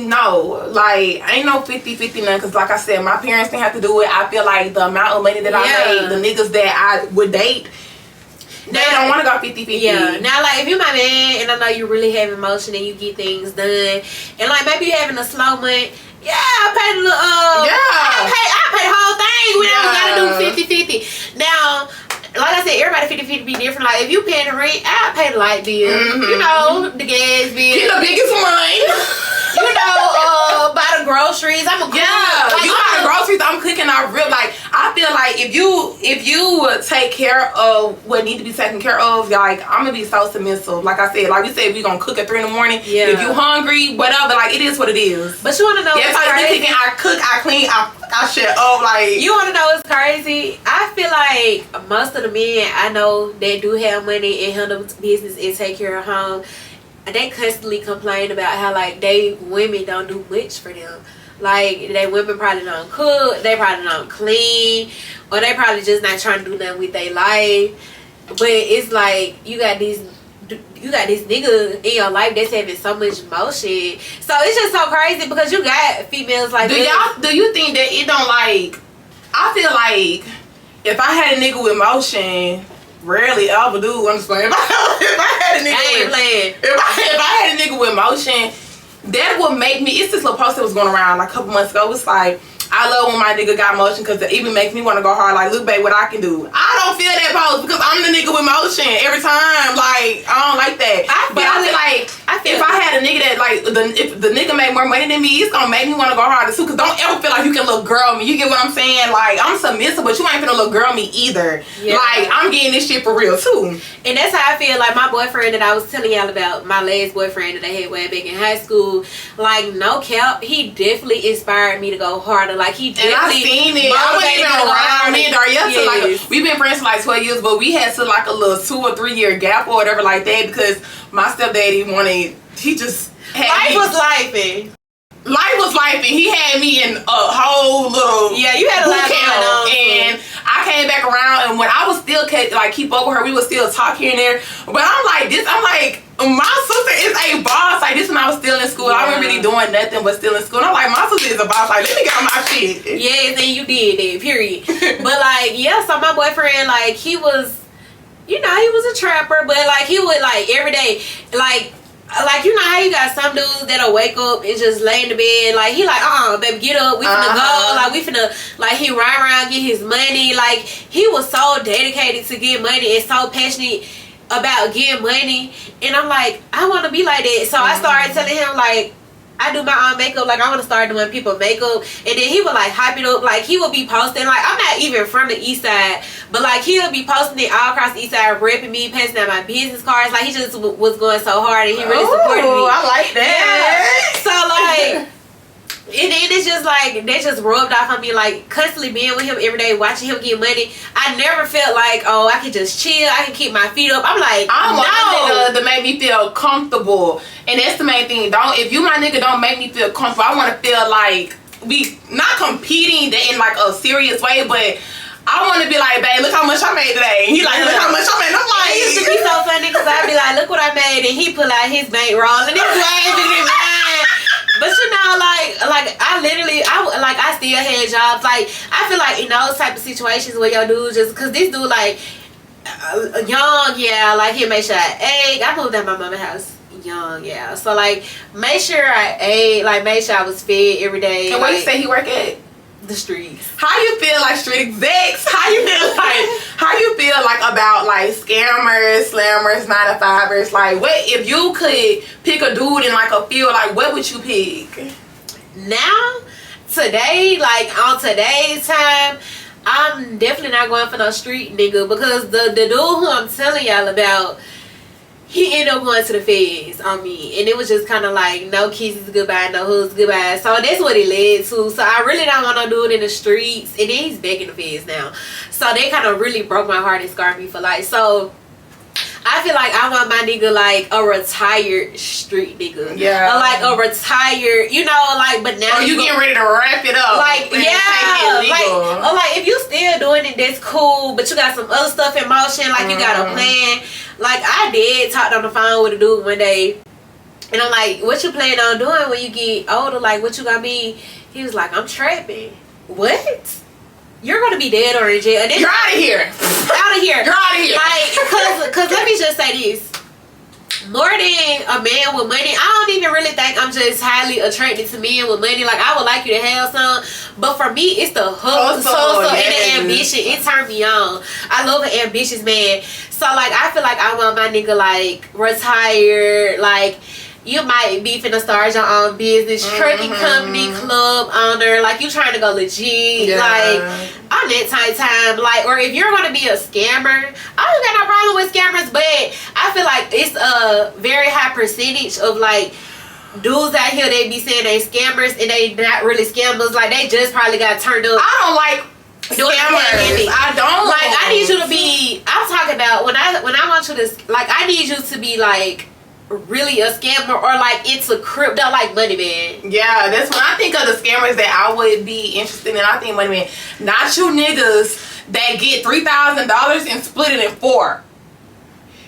50-50 nothing. Cause like I said, my parents didn't have to do it. I feel like the amount of money that I made, the niggas that I would date, they don't want to go 50-50. Yeah. Now, like, if you're my man and I know you really have emotion and you get things done, and like maybe you're having a slow month, I paid a little, I paid the whole thing. We don't gotta do 50-50. Now, like I said, everybody 50-50 be different. Like, if you pay the rent, I pay the light bill. You know, the gas bill. Get the biggest one. You know, buy the groceries. I'm a cook. Yeah, like, you buy the groceries. I'm cooking out real. Like, I feel like if you would take care of what need to be taken care of, like I'm gonna be so submissive. Like I said, like we said, we gonna cook at 3 in the morning. Yeah. If you hungry, whatever, like it is what it is. But you wanna know what's crazy? I cook, I clean, I shut up. Like you wanna know what's crazy? I feel like most of the men I know that do have money and handle business and take care of home, they constantly complain about how like they women don't do much for them. Like they women probably don't cook, they probably don't clean, or they probably just not trying to do nothing with their life. But it's like you got this nigga in your life that's having so much motion. So it's just so crazy because you got females like do you think that it don't like, I feel like if I had a nigga with motion, rarely ever do understand. If I had a nigga with motion, that would make me, it's this little post that was going around like a couple months ago. It's like, I love when my nigga got motion because it even makes me want to go hard. Like, look, babe, what I can do. I don't feel that post because I'm the nigga with motion every time. Like, I don't like that. I feel like if I had a nigga that, like, if the nigga made more money than me, it's going to make me want to go harder too. Because don't ever feel like you can little girl me. You get what I'm saying? Like, I'm submissive, but you ain't finna little girl me either. Yeah. Like, I'm getting this shit for real too. And that's how I feel. Like, my boyfriend that I was telling y'all about, my last boyfriend that I had way back in high school, like, no cap, he definitely inspired me to go harder. Like, he definitely, and I seen it. I wasn't even around me and Daria. Like, we've been friends for like 12 years, but we had to like a little 2 or 3 year gap or whatever like that because my stepdaddy he just had life was lifing. Life was life, and he had me in a whole little you had a lot going on, and I came back around, and when I was still like keep up with her, we would still talk here and there. But I'm like my sister is a boss. Like this when I was still in school, I wasn't really doing nothing but still in school. And I'm like, my sister is a boss. Like let me get on my shit. Yes, and you did that. Period. But like so my boyfriend, like he was, he was a trapper, but like he would like every day like you know how you got some dudes that'll wake up and just lay in the bed like he like baby get up, we finna go, like we finna, like he ride around get his money. Like he was so dedicated to get money and so passionate about getting money, and I'm like I want to be like that. So I started telling him like I do my own makeup, like I want to start doing people makeup, and then he would like hype it up. Like he would be posting, like I'm not even from the east side, but like he'll be posting it all across the east side, repping me, passing out my business cards. Like he just was going so hard, and he really supported me. I like that. Yeah. So like and then it's just like they just rubbed off on me, like constantly being with him every day, watching him get money. I never felt like, oh, I can just chill, I can keep my feet up. I'm like, I want my nigga to make me feel comfortable, and that's the main thing. If you my nigga don't make me feel comfortable, I want to feel like we not competing in like a serious way, but I want to be like, babe, look how much I made today. And he like, look how much I made. And I'm like, it used to be so funny because I'd be like, look what I made, and he pull out his bankroll, and it's waving in mine. But like I literally, I still had jobs. Like I feel like in those type of situations where your dude just, cause this dude like young, like he'll make sure I ate. I moved out my mama's house young, so like make sure I ate, like make sure I was fed every day. And what you say he work at? The streets. How you feel like street execs? How you feel like about like scammers, slammers, 9-to-5ers? Like what if you could pick a dude in like a field, like what would you pick? Now, today, like on today's time, I'm definitely not going for no street nigga because the dude who I'm telling y'all about, he ended up going to the feds on me, and it was just kind of like no kisses goodbye, no hugs goodbye. So that's what it led to. So I really don't want to do it in the streets, and then he's back in the feds now. So they kind of really broke my heart and scarred me for life. So I feel like I want my nigga like a retired street nigga, or like a retired, like. But now you getting ready to wrap it up, like like if you still doing it, that's cool. But you got some other stuff in motion, like you got a plan. Like I did talk on the phone with a dude one day, and I'm like, "What you plan on doing when you get older? Like, what you gonna be?" He was like, "I'm trapping." What? You're gonna be dead or in jail. And you're out of here. Out of here. You're out of here. Like, cause let me just say this. More than a man with money, I don't even really think I'm just highly attracted to men with money. Like, I would like you to have some, but for me, it's the hustle and the ambition. It turned me on. I love an ambitious man. So, like, I feel like I want my nigga, like, retired, like, you might be finna start your own business, trucking company, club owner, like you trying to go legit, like on that time, like, or if you're gonna be a scammer, I don't got no problem with scammers, but I feel like it's a very high percentage of like dudes out here, they be saying they scammers and they not really scammers, like they just probably got turned up. I don't like scammers. I don't like. I need you to be. I'm talking about when I want you to, like, I need you to be like really a scammer or like into crypto, like Money Man. Yeah, that's when I think of the scammers that I would be interested in. I think Money Man, not you niggas that get $3,000 and split it in 4.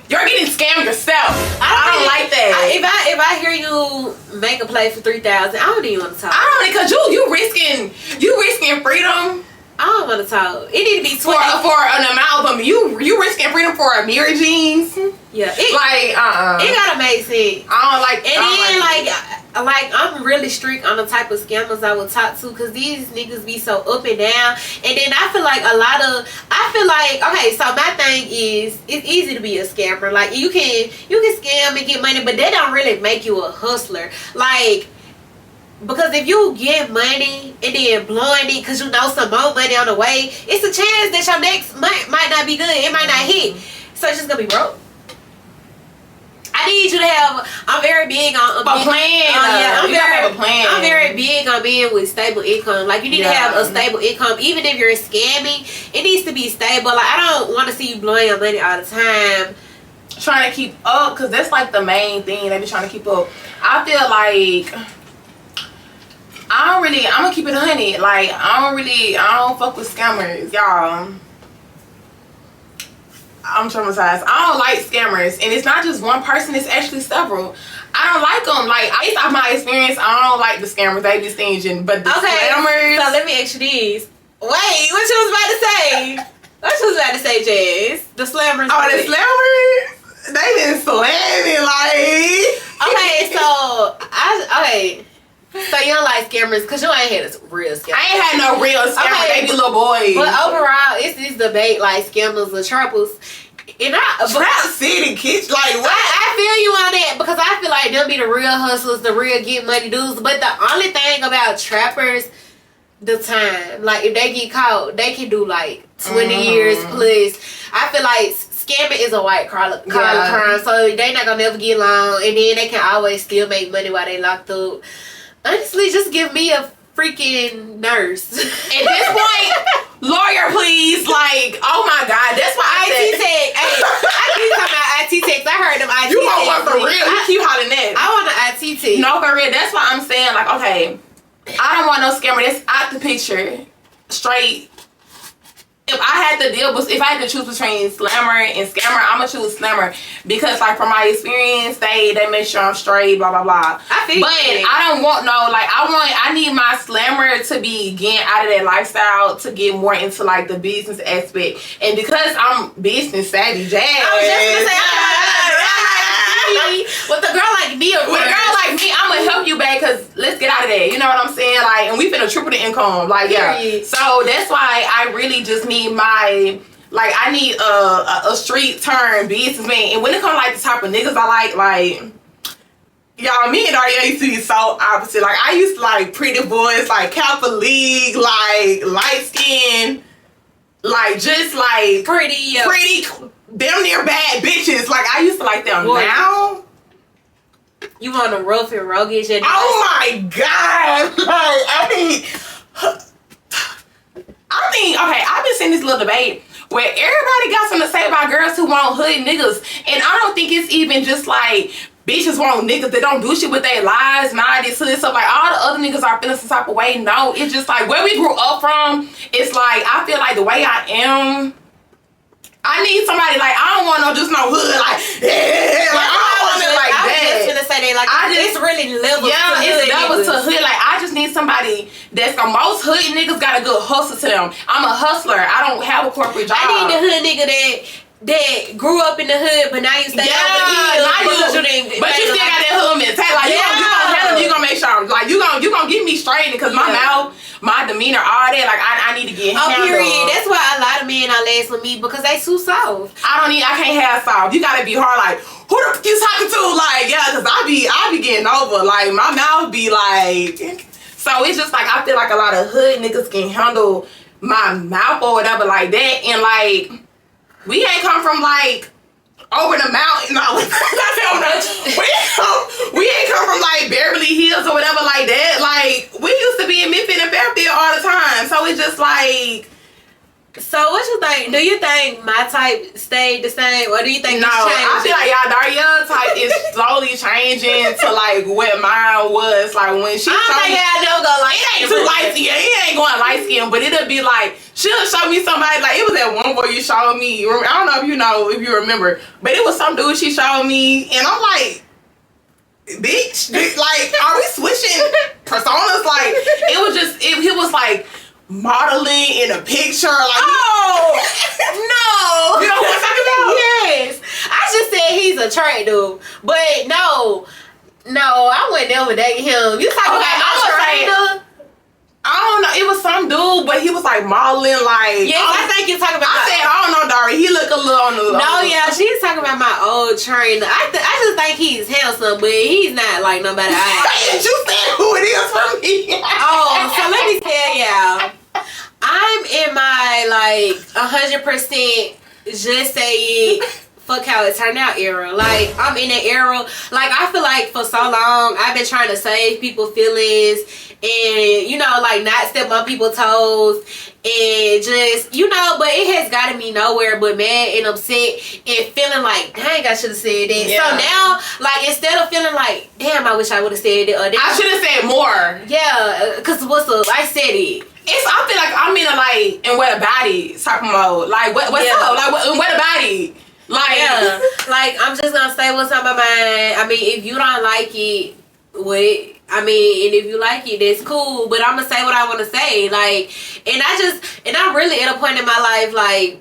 You're getting scammed yourself. I don't like that. If I hear you make a play for 3,000, I don't even want to talk. I don't, because you risking freedom. I don't want to talk. It need to be 20 for an amount of them. You risking freedom for a mirror jeans. Yeah, it gotta make sense. I don't like. And then like I'm really strict on the type of scammers I would talk to, because these niggas be so up and down. And then I feel like okay, so my thing is, it's easy to be a scammer. Like you can scam and get money, but that don't really make you a hustler. Like, because if you get money and then blowing it because you know some more money on the way, it's a chance that your next month might not be good. It might not hit. So it's just gonna be broke. I need you to have. I'm very big on a plan. I'm very big on being with stable income. Like you need to have a stable income, even if you're scamming. It needs to be stable. Like I don't want to see you blowing your money all the time, trying to keep up, because that's like the main thing. They be trying to keep up. I feel like I'm gonna keep it 100. Like I don't fuck with scammers, y'all. I'm traumatized. I don't like scammers, and it's not just one person, it's actually several. I don't like them. Like, based off my experience, I don't like the scammers. They be stinging, but the scammers. So let me ask you this. Wait, what you was about to say? What you was about to say, Jazz? The slammers. Oh, the slammers? They been slamming, like. So you don't like scammers because you ain't had a real scammer. I ain't had no real scammer, baby little boy. But overall, it's this debate like scammers or trappers. And Trap City kids, like what? I feel you on that, because I feel like they'll be the real hustlers, the real get money dudes. But the only thing about trappers, the time, like if they get caught, they can do like 20 years plus. I feel like scamming is a white collar crime, so they not gonna never get long, and then they can always still make money while they locked up. Honestly, just give me a freaking nurse. At this point, lawyer, please. Like, oh my God, that's why IT tech. Hey, I keep talking about IT techs. I heard them IT techs. You want one for real? You keep hollering that. I want an IT tech. No, for real. That's why I'm saying, like, okay, I don't want no scammer. That's out the picture. Straight. If I had to choose between slammer and scammer, I'm gonna choose slammer, because like from my experience, they make sure I'm straight, blah blah blah. I feel but I don't want I need my slammer to be getting out of that lifestyle to get more into like the business aspect, and because I'm business savvy, Jazz. I was just gonna say, with a girl like me, I'm gonna help you back, because let's get out of there. You know what I'm saying? Like, and we finna triple the income. Like, yeah. So that's why I really just need I need a street turn businessman. And when it comes like the type of niggas I like y'all, me and Daria used to be so opposite. Like, I used to like pretty boys, like Catholic League, like light skin, like just like pretty damn near bad bitches. Like, I used to like them. Boy, now you want a rough and rugged and oh my God. Like, I think, okay, I've been seeing this little debate where everybody got something to say about girls who want hood niggas. And I don't think it's even just like bitches want niggas that don't do shit with their lives, nah, this hood stuff. Like, all the other niggas are feeling some type of way. No, it's just like where we grew up from. It's like, I feel like the way I am, I need somebody like, I don't want no hood, like, yeah, like, I don't want it like that. I was just gonna say that, like, it's really levels to hood. It's levels to hood. Like, I just need somebody that's most hood niggas got a good hustle to them. I'm a hustler. I don't have a corporate job. I need the hood nigga that that grew up in the hood, but now you stay over here. But you still got that hood mentality. Like, you gonna make sure, like, you gonna get me straight because my mouth, my demeanor, all that, like, I need to get handled. Period. That's why a lot of men are last with me because they too soft. I can't have soft. You gotta be hard, like, who the fuck you talking to? Like, yeah, because I be getting over. Like, my mouth be like, so it's just like, I feel like a lot of hood niggas can handle my mouth or whatever like that, and like, we ain't come from like over the mountain. No, we ain't come from like Beverly Hills or whatever like that. Like, we used to be in Midfield and Fairfield all the time. So it's just like. So what you think? Do you think my type stayed the same, or do you think no? I feel like y'all Daria type is slowly changing to like what mine was. Like when she. I don't think I never go like. It ain't too light skin. It ain't going light skin, but it'll be like she'll show me somebody. Like it was that one boy you showed me. I don't know if you remember, but it was some dude she showed me, and I'm like, bitch, like are we switching personas? Like it was just he was like. Modeling in a picture, like no, you know what I'm talking about? Yes, I just said he's attractive, but no, I wouldn't ever date him. You talking about my trainer? I don't know. It was some dude, but he was like modeling, like yes. I think you're talking about. I said I don't know, Daria. He look a little on the. No, yeah, she's talking about my old trainer. I just think he's handsome, but he's not like nobody. You said who it is for me. Oh, so let me tell y'all. I'm in my like 100% just say it, fuck how it turned out era. Like I'm in that era. Like I feel like for so long I've been trying to save people's feelings and like not step on people's toes and just but it has gotten me nowhere but mad and upset and feeling like dang I should have said that. So now like instead of feeling like damn I wish I would have said it or I should have said more. Yeah, because what's up? I said it. I feel like I'm in a like in what a body type of mode. Like what's up? Like what a body? Like like I'm just gonna say what's on my mind. I mean, if you don't like it, and if you like it, that's cool. But I'm gonna say what I want to say. Like, and I'm really at a point in my life like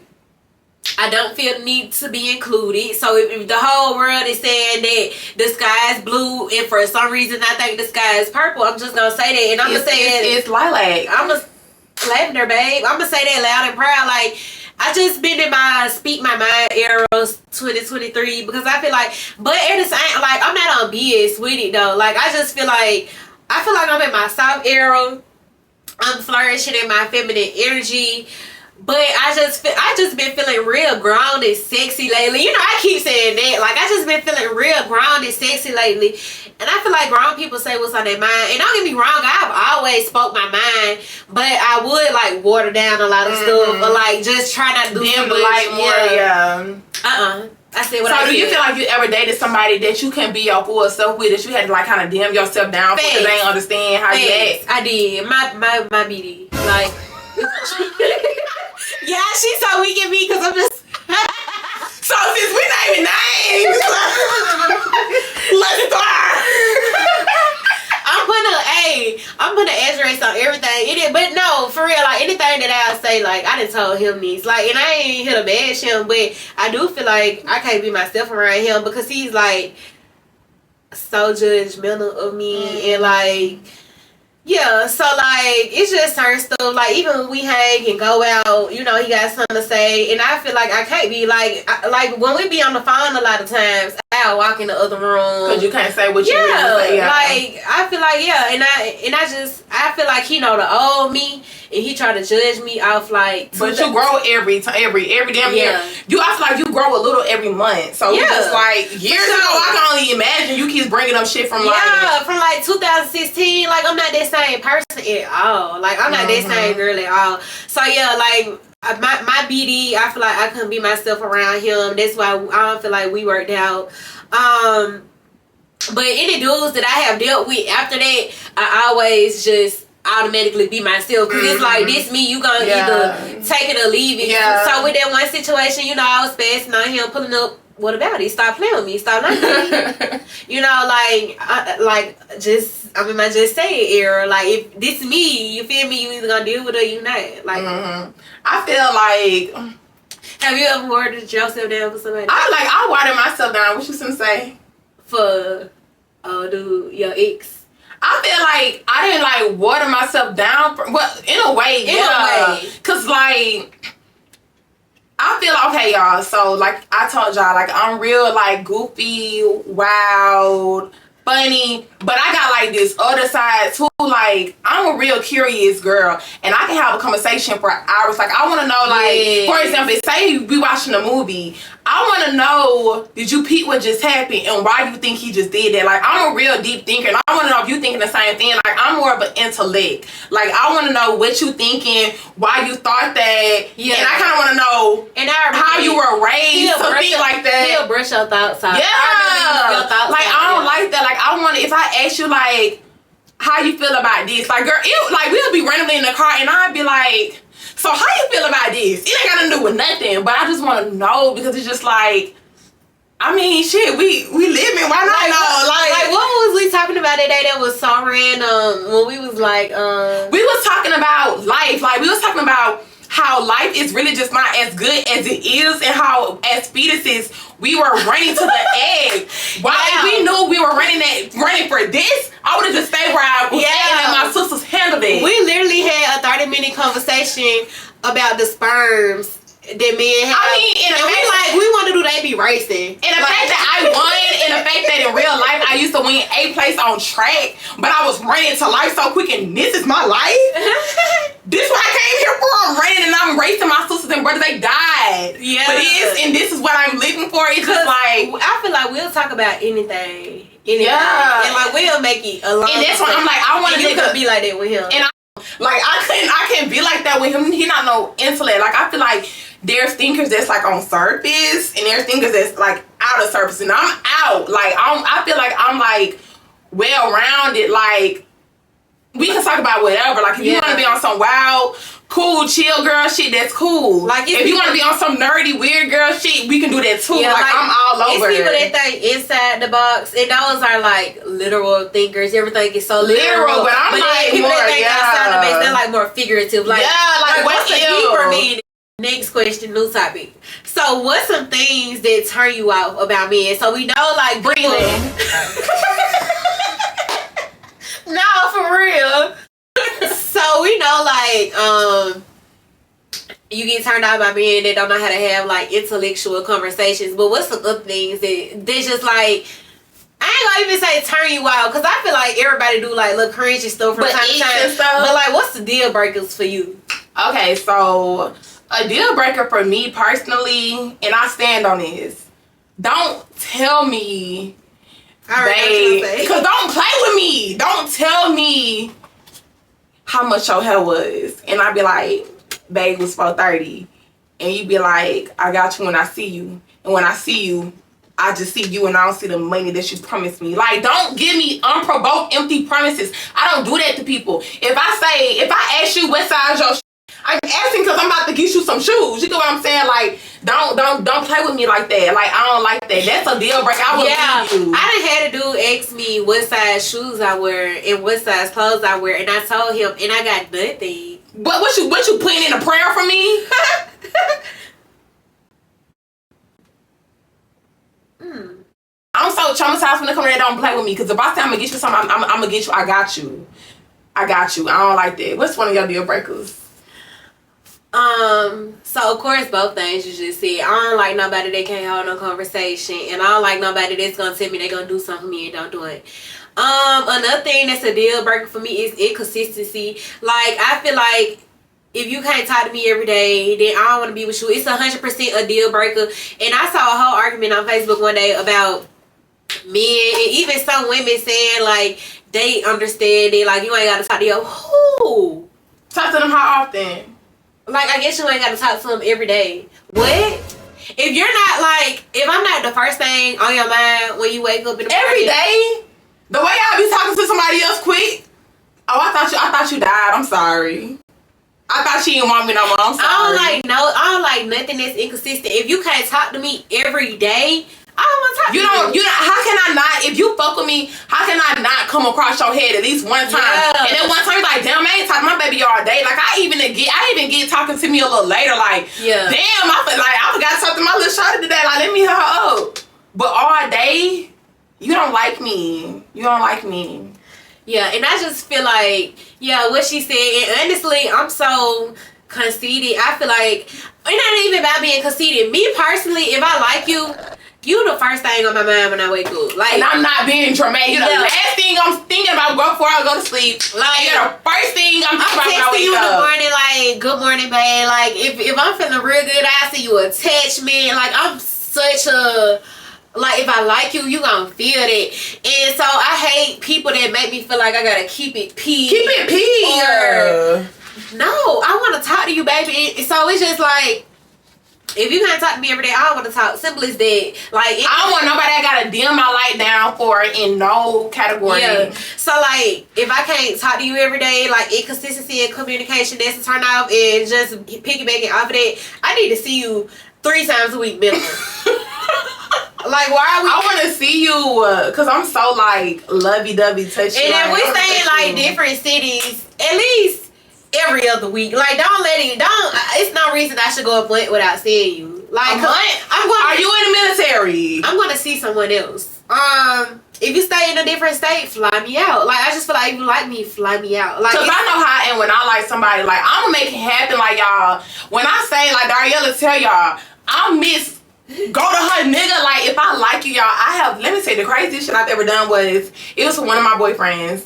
I don't feel the need to be included. So if the whole world is saying that the sky is blue and for some reason I think the sky is purple, I'm just gonna say that, and I'm gonna say it's lilac. I'm a lavender, babe. I'm gonna say that loud and proud. Like I just been in my speak my mind era 2023 because I feel like, but at the same like I'm not on BS with it though. Like I feel like I'm in my soft era. I'm flourishing in my feminine energy. But I just been feeling real grown and sexy lately. I keep saying that. Like, I just been feeling real grown and sexy lately. And I feel like grown people say what's on their mind. And don't get me wrong, I've always spoke my mind. But I would, like, water down a lot of stuff. Or, like, just try not to do dim the light more, I said what I said. So do you feel like you ever dated somebody that you can be your full self with, that you had to, like, kind of dim yourself down because they ain't understand how you act? I did. My BD. Like... Yeah, she's so weak at me because I'm just. So since we naming names, let's start. I'm putting an address on everything. But no, for real, like anything that I say, like I done told him these, like, and I ain't here to bash him, but I do feel like I can't be myself around him because he's like so judgmental of me and like. Yeah, so like it's just certain stuff. Like even when we hang and go out, he got something to say, and I feel like I can't be like when we be on the phone a lot of times, I'll walk in the other room because you can't say what you really say. Yeah, like I feel like I feel like he know the old me, and he try to judge me off like. But you grow every damn year. I feel like you grow a little every month. So you just like years ago, I can only imagine you keep bringing up shit from from like 2016. Like I'm not that same person at all. Like I'm not that same girl at all. So yeah, like my BD, I feel like I couldn't be myself around him. That's why I don't feel like we worked out. But any dudes that I have dealt with after that, I always just automatically be myself because it's like this me, you gonna either take it or leave it. So with that one situation, I was passing on him, pulling up. What about it? Stop playing with me. Stop lying to me. I'm in my just say it era. Like if this me, you feel me? You either gonna deal with it or you not. Like I feel like. Have you ever watered yourself down for somebody? I water myself down. What you gonna say? For, dude, your ex. I feel like I didn't like water myself down. Well, in a way, Cause like I feel okay, y'all. So like I told y'all, like I'm real like goofy, wild, funny, but I got like this other side too. Like I'm a real curious girl, and I can have a conversation for hours. Like I want to know, like for example, say we watching a movie. I want to know, did you peep what just happened and why you think he just did that? Like I'm a real deep thinker, and I want to know if you thinking the same thing. Like I'm more of an intellect. Like I want to know what you thinking, why you thought that, and I kind of want to know how you were raised to think like that. He'll brush your thoughts out. Yeah, your thoughts like out, I don't like that. Like I want to, if I ask you like, how you feel about this? Like girl, like we'll be randomly in the car, and I'd be like, so how you feel about this? It ain't got nothing to do with nothing, but I just want to know because it's just like, I mean, shit, we living. Why not know? Like what was we talking about that day that was so random when we was like, we was talking about life. Like we was talking about how life is really just not as good as it is, and how as fetuses we were running to the egg. Why if we knew we were running for this, I would have just stayed where I was at and let my sisters handle it. We literally had a 30-minute conversation about the sperms that men have. I mean, we want to do they be racing. And the fact that I won, and the fact that in real life I used to win 8th place on track, but I was running to life so quick, and this is my life. This is what I came here for. I'm running and I'm racing my sisters and brothers. They died. Yeah. But this is what I'm living for. It's just like, I feel like we'll talk about anything. Yeah. And like we'll make it a long. And that's why I'm like, I want to be like that with him. And I can't be like that with him. He not no intellect. Like I feel like there's thinkers that's like on surface, and there's thinkers that's like out of surface, and I'm out. Like I feel like I'm like well rounded. Like we can talk about whatever. Like if you want to be on some wild, cool, chill girl shit, that's cool. Like if you want to be on some nerdy, weird girl shit, we can do that too. Yeah, like I'm all over. It's people that think inside the box, and those are like literal thinkers. Everything is so literal, but I'm like people more, that think outside the base, they're like more figurative. Like like what's the deeper meaning? Next question, new topic. So what's some things that turn you off about men? So we know like breathing. No, for real. So we know like you get turned off by men that don't know how to have like intellectual conversations. But what's some other things that just like, I ain't gonna even say turn you out, because I feel like everybody do like little cringy stuff from time to time. But like, what's the deal breakers for you? Okay, so a deal breaker for me personally, and I stand on this, don't tell me, because don't play with me. Don't tell me how much your hair was, and I be like, babe, it was $430, and you be like, I got you when I see you, and when I see you, I just see you and I don't see the money that you promised me. Like, don't give me unprovoked empty promises. I don't do that to people. If I ask you what size your I'm asking because I'm about to get you some shoes. You know what I'm saying? Like, don't play with me like that. Like, I don't like that. That's a deal breaker. I would leave you. I done had a dude ask me what size shoes I wear and what size clothes I wear, and I told him, and I got nothing. But what you putting in a prayer for me? I'm so traumatized when they come in there, don't play with me. Because if I say I'm gonna get you something, I'm gonna get you. I got you. I don't like that. What's one of your deal breakers? So of course both things you just said. I don't like nobody that can't hold no conversation, and I don't like nobody that's gonna tell me they gonna do something for me and don't do it. Another thing that's a deal breaker for me is inconsistency. Like, I feel like if you can't talk to me every day, then I don't want to be with you. It's 100% a deal breaker. And I saw a whole argument on Facebook one day about men, and even some women saying like they understand it, like you ain't gotta talk to your who? Talk to them how often? Like, I guess you ain't gotta talk to them every day. What? If you're not like, if I'm not the first thing on your mind when you wake up in the every day, the way I be talking to somebody else quick. Oh, I thought you died. I'm sorry. I thought she didn't want me no more. I'm sorry. I don't like nothing that's inconsistent. If you can't talk to me every day, I don't want to talk to you. You don't, how can I not, if you fuck with me, how can I not come across your head at least one time? And then one time you're like, damn, I ain't talking to my baby all day. Like, I even get talking to me a little later, like, damn, I forgot to talk to my little shawty today. Like, let me hit her up. But all day, you don't like me. You don't like me. Yeah, and I just feel like, what she said, and honestly, I'm so conceited. I feel like, it's not even about being conceited. Me personally, if I like you, you the first thing on my mind when I wake up. Like, and I'm not being dramatic. You the last thing I'm thinking about before I go to sleep. Like, you're the first thing I'm thinking about when I wake up. You in the morning, like, good morning, babe. Like, if I'm feeling real good, I see you a attachment. Like, I'm such a... Like, if I like you, you gonna feel it. And so I hate people that make me feel like I gotta keep it P. Keep it P. No, I want to talk to you, baby. So it's just like, if you can't talk to me every day, I don't want to talk. Simple as that. Like, I don't want nobody that gotta dim my light down for in no category. Yeah. So like, if I can't talk to you every day, like inconsistency in communication, that's a turn off. And just piggybacking off of that, I need to see you 3 times a week minimum. Like, why are we? I want to see you, cause I'm so like lovey-dovey, touchy. And if we stay in like different cities, at least every other week. Like, it's no reason I should go a month without seeing you. Like, are you in the military? I'm gonna see someone else. If you stay in a different state, fly me out. Like, I just feel like if you like me, fly me out. Like, cause I know how I am when I like somebody. Like, I'm gonna make it happen. Like, y'all, when I say like Dariella, tell y'all, I miss. Go to her nigga. Like, if I like you, y'all, let me tell you, the craziest shit I've ever done was, it was for one of my boyfriends.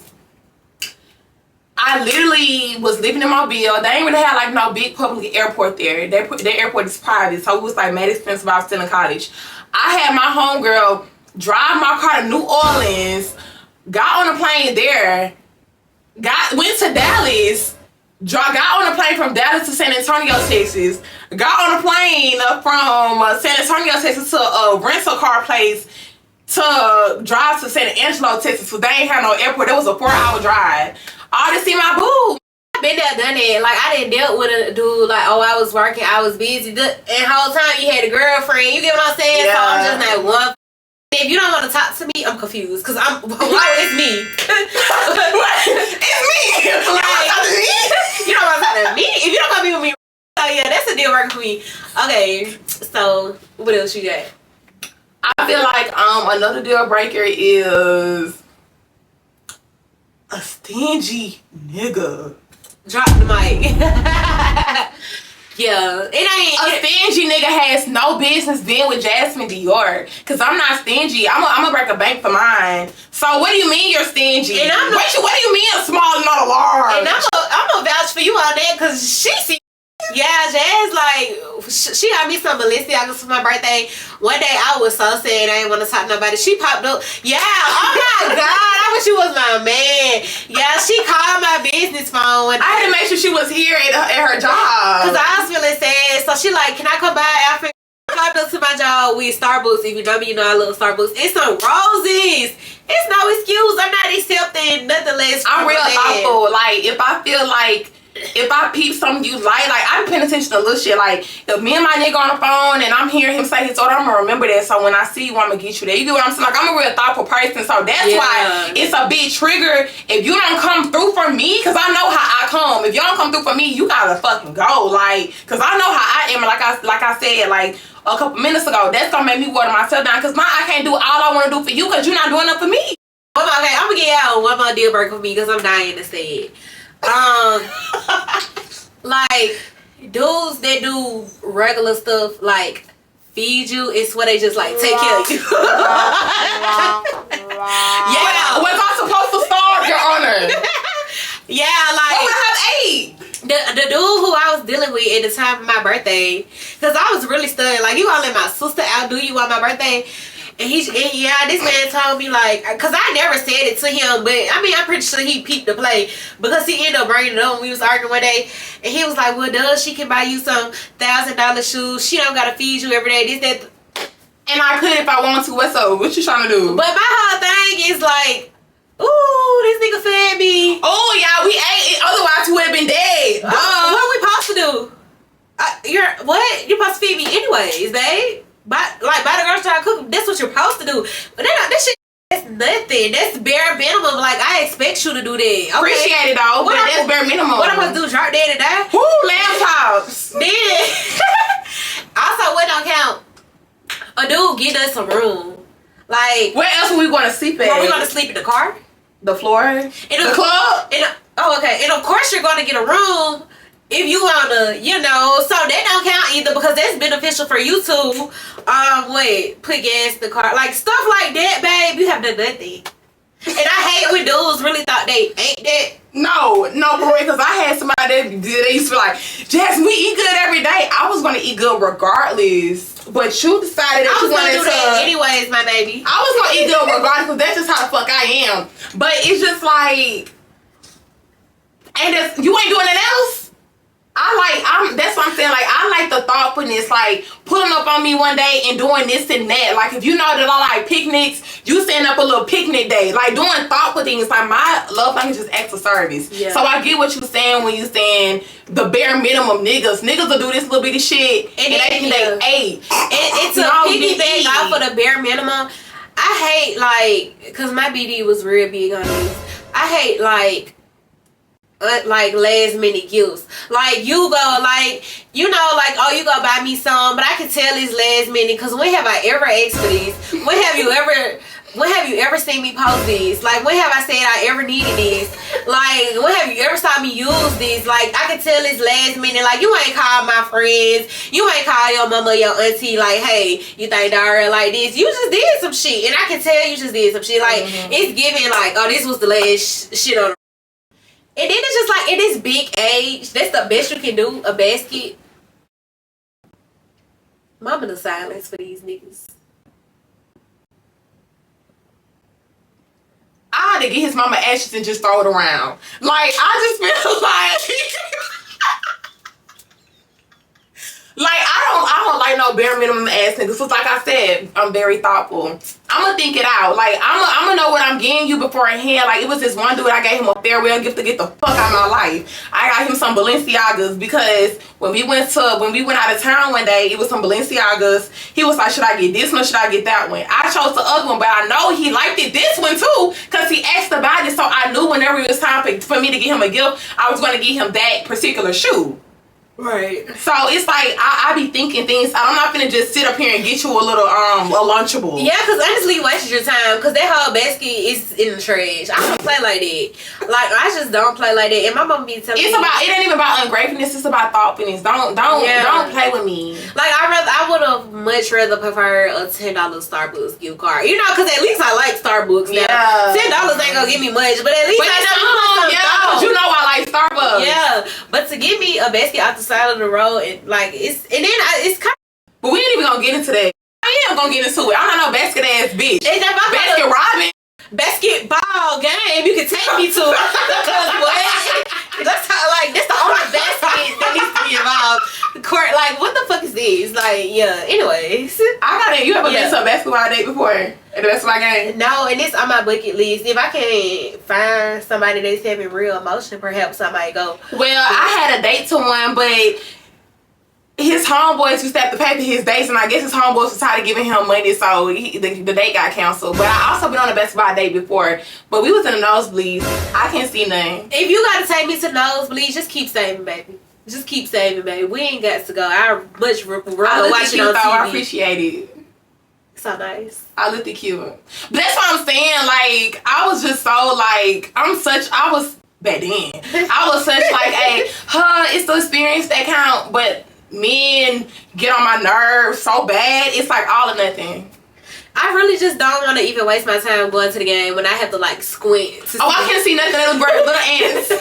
I literally was living in Mobile. They ain't really have like no big public airport there. Their airport is private, so it was like mad expensive. I was still in college. I had my homegirl drive my car to New Orleans, got on a plane there, went to Dallas, got on a plane from Dallas to San Antonio, Texas. Got on a plane from San Antonio, Texas to a rental car place to drive to San Angelo, Texas. So they ain't have no airport. It was a 4-hour drive. All to see my boo. Been there, done it. Like, I didn't deal with a dude like, oh, I was working, I was busy. And the whole time you had a girlfriend. You get what I'm saying? Yeah. So I'm just like, one. If you don't want to talk to me, I'm confused. Because it's me. It's me. Like, you don't want to talk to me? If you don't want to be with me, oh yeah, that's a deal breaker for me. Okay, so what else you got? I feel like another deal breaker is a stingy nigga. Drop the mic. Yeah, it ain't. A stingy nigga has no business being with MISSJASMINEDIOR. Cause I'm not stingy. I'm gonna break a bank for mine. So what do you mean you're stingy? And what do you mean a small and not a large? And I'm gonna vouch for you on that, cause she see. Yeah, Jazz, like, she got me some Balenciagas for my birthday. One day I was so sad I didn't want to talk to nobody. She popped up. Yeah, oh my God, I wish you was my man. Yeah, she called my business phone. I had to make sure she was here at her job. Because I was feeling sad. So she like, can I come by after? I popped up to my job with Starbucks. If you know me, you know I love Starbucks. It's some roses. It's no excuse. I'm not accepting nothing less. I'm real thoughtful. Like, if I feel like, if I peep something you like I'm paying attention to little shit. Like, if me and my nigga on the phone and I'm hearing him say his order, I'm gonna remember that. So when I see you, I'm gonna get you there. You get what I'm saying? Like, I'm a real thoughtful person. So that's why it's a big trigger if you don't come through for me, because I know how I come. If you don't come through for me, you gotta fucking go. Like, because I know how I am. Like I said, like, a couple minutes ago, that's gonna make me water myself down, because I can't do all I want to do for you because you're not doing enough for me. Okay, I'm gonna get out one more deal breaker for me because I'm dying to say it. Like, dudes that do regular stuff, like feed you, it's where they just like take care of you. Yeah, was I supposed to starve, Your Honor? Yeah, like, what would I have ate? The dude who I was dealing with at the time of my birthday, because I was really studying, like, you gonna let my sister outdo you on my birthday? And this man told me, like, because I never said it to him, but I mean, I'm pretty sure he peeped the play, because he ended up bringing it up when we was arguing one day, and he was like, well, she can buy you some $1,000 shoes, she don't gotta feed you every day, this, that. And I could if I want to. What's up? What you trying to do? But my whole thing is like, ooh, this nigga fed me. Oh, yeah, we ate it, otherwise we would have been dead. What are we supposed to do? You're supposed to feed me anyways, babe. buy the girl try to cook. That's what you're supposed to do. But that shit. That's nothing. That's bare minimum. Like, I expect you to do that. Okay? Appreciate it though, but that's bare minimum. What I'm supposed to do? Drop dead and die? Woo, laptops. Then also, what don't count? A dude get us a room. Like, where else are we going to sleep at? Are we going to sleep in the car? The floor? In the club? Okay. And of course you're going to get a room if you want to, you know. So that don't count either because that's beneficial for you too. Put gas in the car. Like, stuff like that, babe, you have done nothing. And I hate when dudes really thought they ain't that. No, bro, because I had somebody that they used to be like, Jasmine, we eat good every day. I was going to eat good regardless. But you decided that you wanted to do that anyways, my baby. I was going to eat good regardless because that's just how the fuck I am. But it's just like, and you ain't doing nothing else? That's what I'm saying. Like, I like the thoughtfulness, like pulling up on me one day and doing this and that. Like, if you know that I like picnics, you setting up a little picnic day, like doing thoughtful things. Like, my love language is acts of service. Yeah. So I get what you're saying when you saying the bare minimum. Niggas will do this little bitty shit and they can ate. It's a piggyback off for the bare minimum. I hate because my BD was real big on this. I hate last minute gifts. Like, you go you go buy me some, but I can tell it's last minute because when have I ever asked for these? When have you ever seen me post these? Like, when have I said I ever needed this? Like, when have you ever saw me use these? Like, I can tell it's last minute. Like, you ain't called my friends, you ain't called your mama, your auntie, like, hey, you think Daria like this? You just did some shit, and I can tell you just did some shit. Like, it's giving like, oh, this was the last shit on. And then it's just like, in this big age, that's the best you can do, a basket. Mama the silence for these niggas. I had to get his mama ashes and just throw it around. Like, I just feel like I don't like no bare minimum ass niggas. So like I said, I'm very thoughtful. I'm gonna think it out. Like, I'm gonna know what I'm getting you beforehand. Like, it was this one dude, I gave him a farewell gift to get the fuck out of my life. I got him some Balenciagas because when we went out of town one day, it was some Balenciagas. He was like, should I get this one or should I get that one? I chose the other one, but I know he liked this one too because he asked about it. So I knew whenever it was time for me to get him a gift, I was gonna get him that particular shoe. Right. So it's like I be thinking things. I'm not gonna just sit up here and get you a little a Lunchable. Yeah, because honestly, you wasted your time. Because that whole basket is in the trash. I don't play like that. Like, I just don't play like that. And my mom be telling me, it ain't even about ungratefulness. It's about thoughtfulness. Don't play with me. Like, I would have much rather preferred a $10 Starbucks gift card. You know, because at least I like Starbucks now. Yeah. $10 ain't gonna give me much, but at least I know because you know I like Starbucks. Yeah, but to give me a basket out the side of the road, and like it's kind of. But we ain't even gonna get into that. I am gonna get into it. I'm not no basket ass bitch. Basket robbing. Basketball game you can take me to. Because what? That's the only basket that needs to be involved. The court, like, what the fuck is this? Like, yeah. Anyways, you ever been to a basketball date before? At the basketball game? No, and it's on my bucket list. If I can find somebody that's having real emotion, perhaps I might go. Well, I had a date to one, but his homeboys used to have to pay for his dates, and I guess his homeboys was tired of giving him money, so the date got canceled. But I also been on a basketball date before, but we was in the nosebleeds. I can't see nothing. If you gotta take me to the nosebleeds, just keep saving, baby. Just keep saving, baby. We ain't got to go. I much rather watch it on TV. I appreciate it. So nice. I looked at cute. But that's what I'm saying. Like, I was just so like, back then. I was such like it's the experience that count, but men get on my nerves so bad. It's like all or nothing. I really just don't want to even waste my time going to the game when I have to like squint. I can't see nothing. Little ants.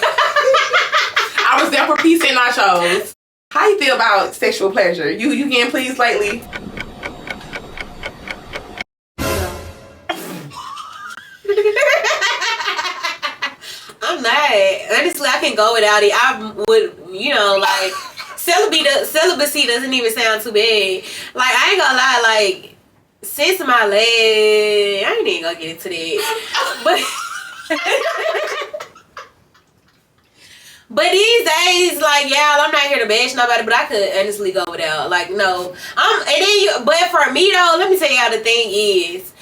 I was there for pizza and nachos. How you feel about sexual pleasure? You getting pleased lately? I'm not. Honestly, I can go without it. I would, like, celibacy doesn't even sound too bad. Like, I ain't gonna lie, like, since my leg, I ain't even gonna get into that. But these days, like, y'all, I'm not here to bash nobody, but I could honestly go without. Like, no. But for me, though, let me tell y'all the thing is,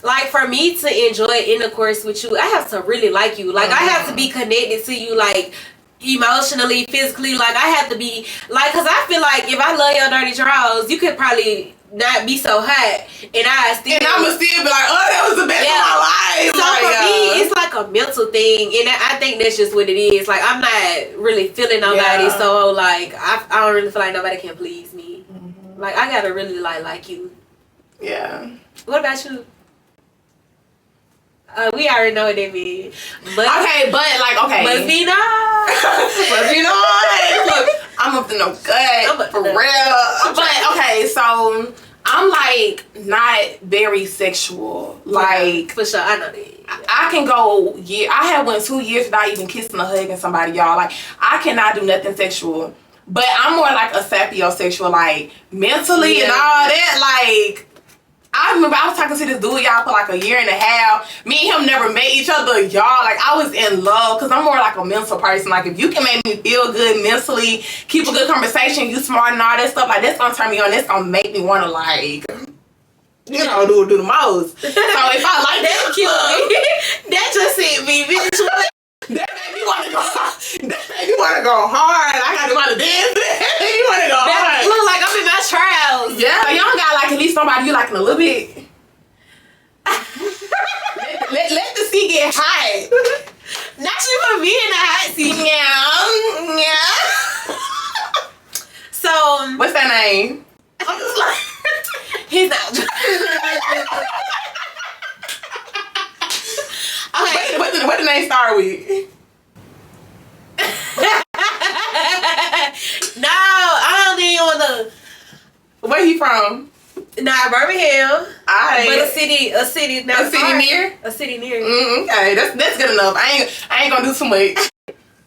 like, for me to enjoy intercourse with you, I have to really like you. Like, I have to be connected to you, like, emotionally, physically. Like, I have to be, like, because I feel like if I love your dirty drawers, you could probably not be so hot, and I'ma still be like, oh, that was the best of my life. So for me, it's like a mental thing, and I think that's just what it is. Like, I'm not really feeling nobody, so like I don't really feel like nobody can please me. Like, I gotta really like you. Yeah. What about you? We already know what that means. But okay. Must be nice. Must be nice. Look, I'm up to no good for real. But okay, so I'm like not very sexual. Like, for sure, I know that. I can go. Yeah, I went 2 years without even kissing or hugging somebody, y'all. Like, I cannot do nothing sexual. But I'm more like a sapiosexual, like mentally and all that. Like, I remember I was talking to this dude, y'all, for like a year and a half. Me and him never met each other, y'all. Like, I was in love because I'm more like a mental person. Like, if you can make me feel good mentally, keep a good conversation, you smart and all that stuff, like, that's gonna turn me on. That's gonna make me want to, like, you know, do the most. So if I like that, cute, that just hit me, bitch. That made me want to go. That made me want to go hard. I got to want to dance. That made me want to go hard. Look like I'm in my trials. Yeah, so y'all got like at least somebody you liking a little bit. let the seat get hot. Not you put me in the hot seat. Yeah. So what's that name? I'm just like, he's not. Okay. What the name start with? No, I don't think on the. Where he from? Nah, Birmingham. But a city near. A city near. Okay, that's good enough. I ain't gonna do too much.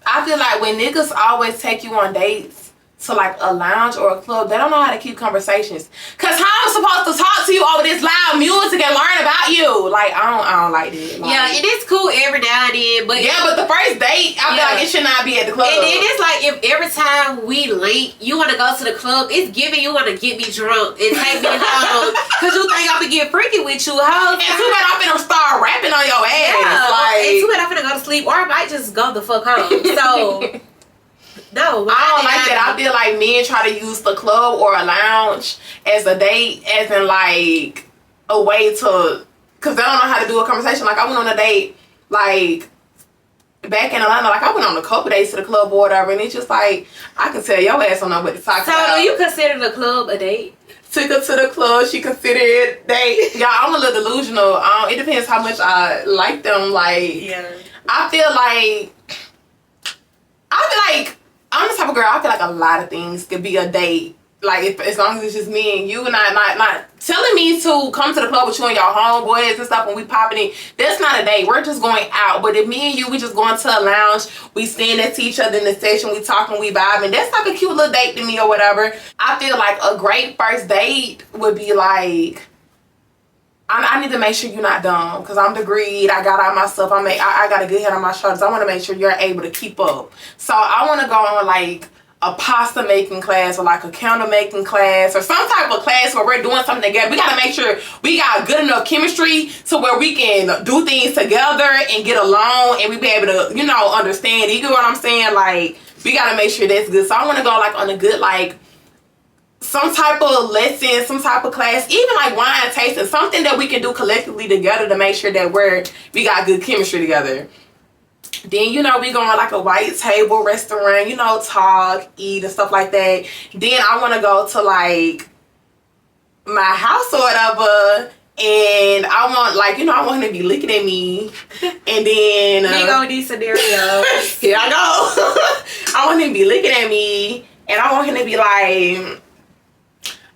I feel like when niggas always take you on dates to like a lounge or a club, they don't know how to keep conversations. Cause how I'm supposed to talk to you over this loud music and learn about you? Like, I don't like that. Like, yeah, it is cool every now and then, but but the first date, I feel like it should not be at the club. And then it's like if every time we link, you want to go to the club, it's giving you want to get me drunk and take me home because you think I'm gonna get freaky with you. How? And too bad I'm finna start rapping on your ass. Yeah, like, and too bad I'm finna go to sleep, or I might just go the fuck home. So. No, I don't like that. I feel like men try to use the club or a lounge as a date, as in like a way to, because they don't know how to do a conversation. Like, I went on a date, like, back in Atlanta, like, I went on a couple days to the club or whatever, and it's just like, I can tell your ass don't know what to talk about. So, do you consider the club a date? Took her to the club, she considered it a date. Y'all, I'm a little delusional. It depends how much I like them. Like, yeah. I feel like, I'm the type of girl, I feel like a lot of things could be a date. Like, as long as it's just me and you, and not telling me to come to the club with you and your homeboys and stuff when we popping in, that's not a date. We're just going out. But if me and you, we just going to a lounge, we stand next to each other in the session, we talking, we vibing, that's like a cute little date to me or whatever. I feel like a great first date would be like, I need to make sure you're not dumb, because I'm degreed. I got all my stuff. I got a good head on my shoulders. I want to make sure you're able to keep up. So I want to go on like a pasta making class or like a candle making class or some type of class where we're doing something together. We got to make sure we got good enough chemistry to where we can do things together and get along and we be able to, you know, understand. You get what I'm saying? Like, we got to make sure that's good. So I want to go like on a good, like, some type of lesson, some type of class, even like wine tasting, something that we can do collectively together to make sure that we got good chemistry together. Then, you know, we go on like a white table restaurant, you know, talk, eat and stuff like that. Then I want to go to like my house or whatever, and I want, like, you know, I want him to be looking at me, and then we go with these scenarios. Here I go. I want him to be looking at me, and I want him to be like,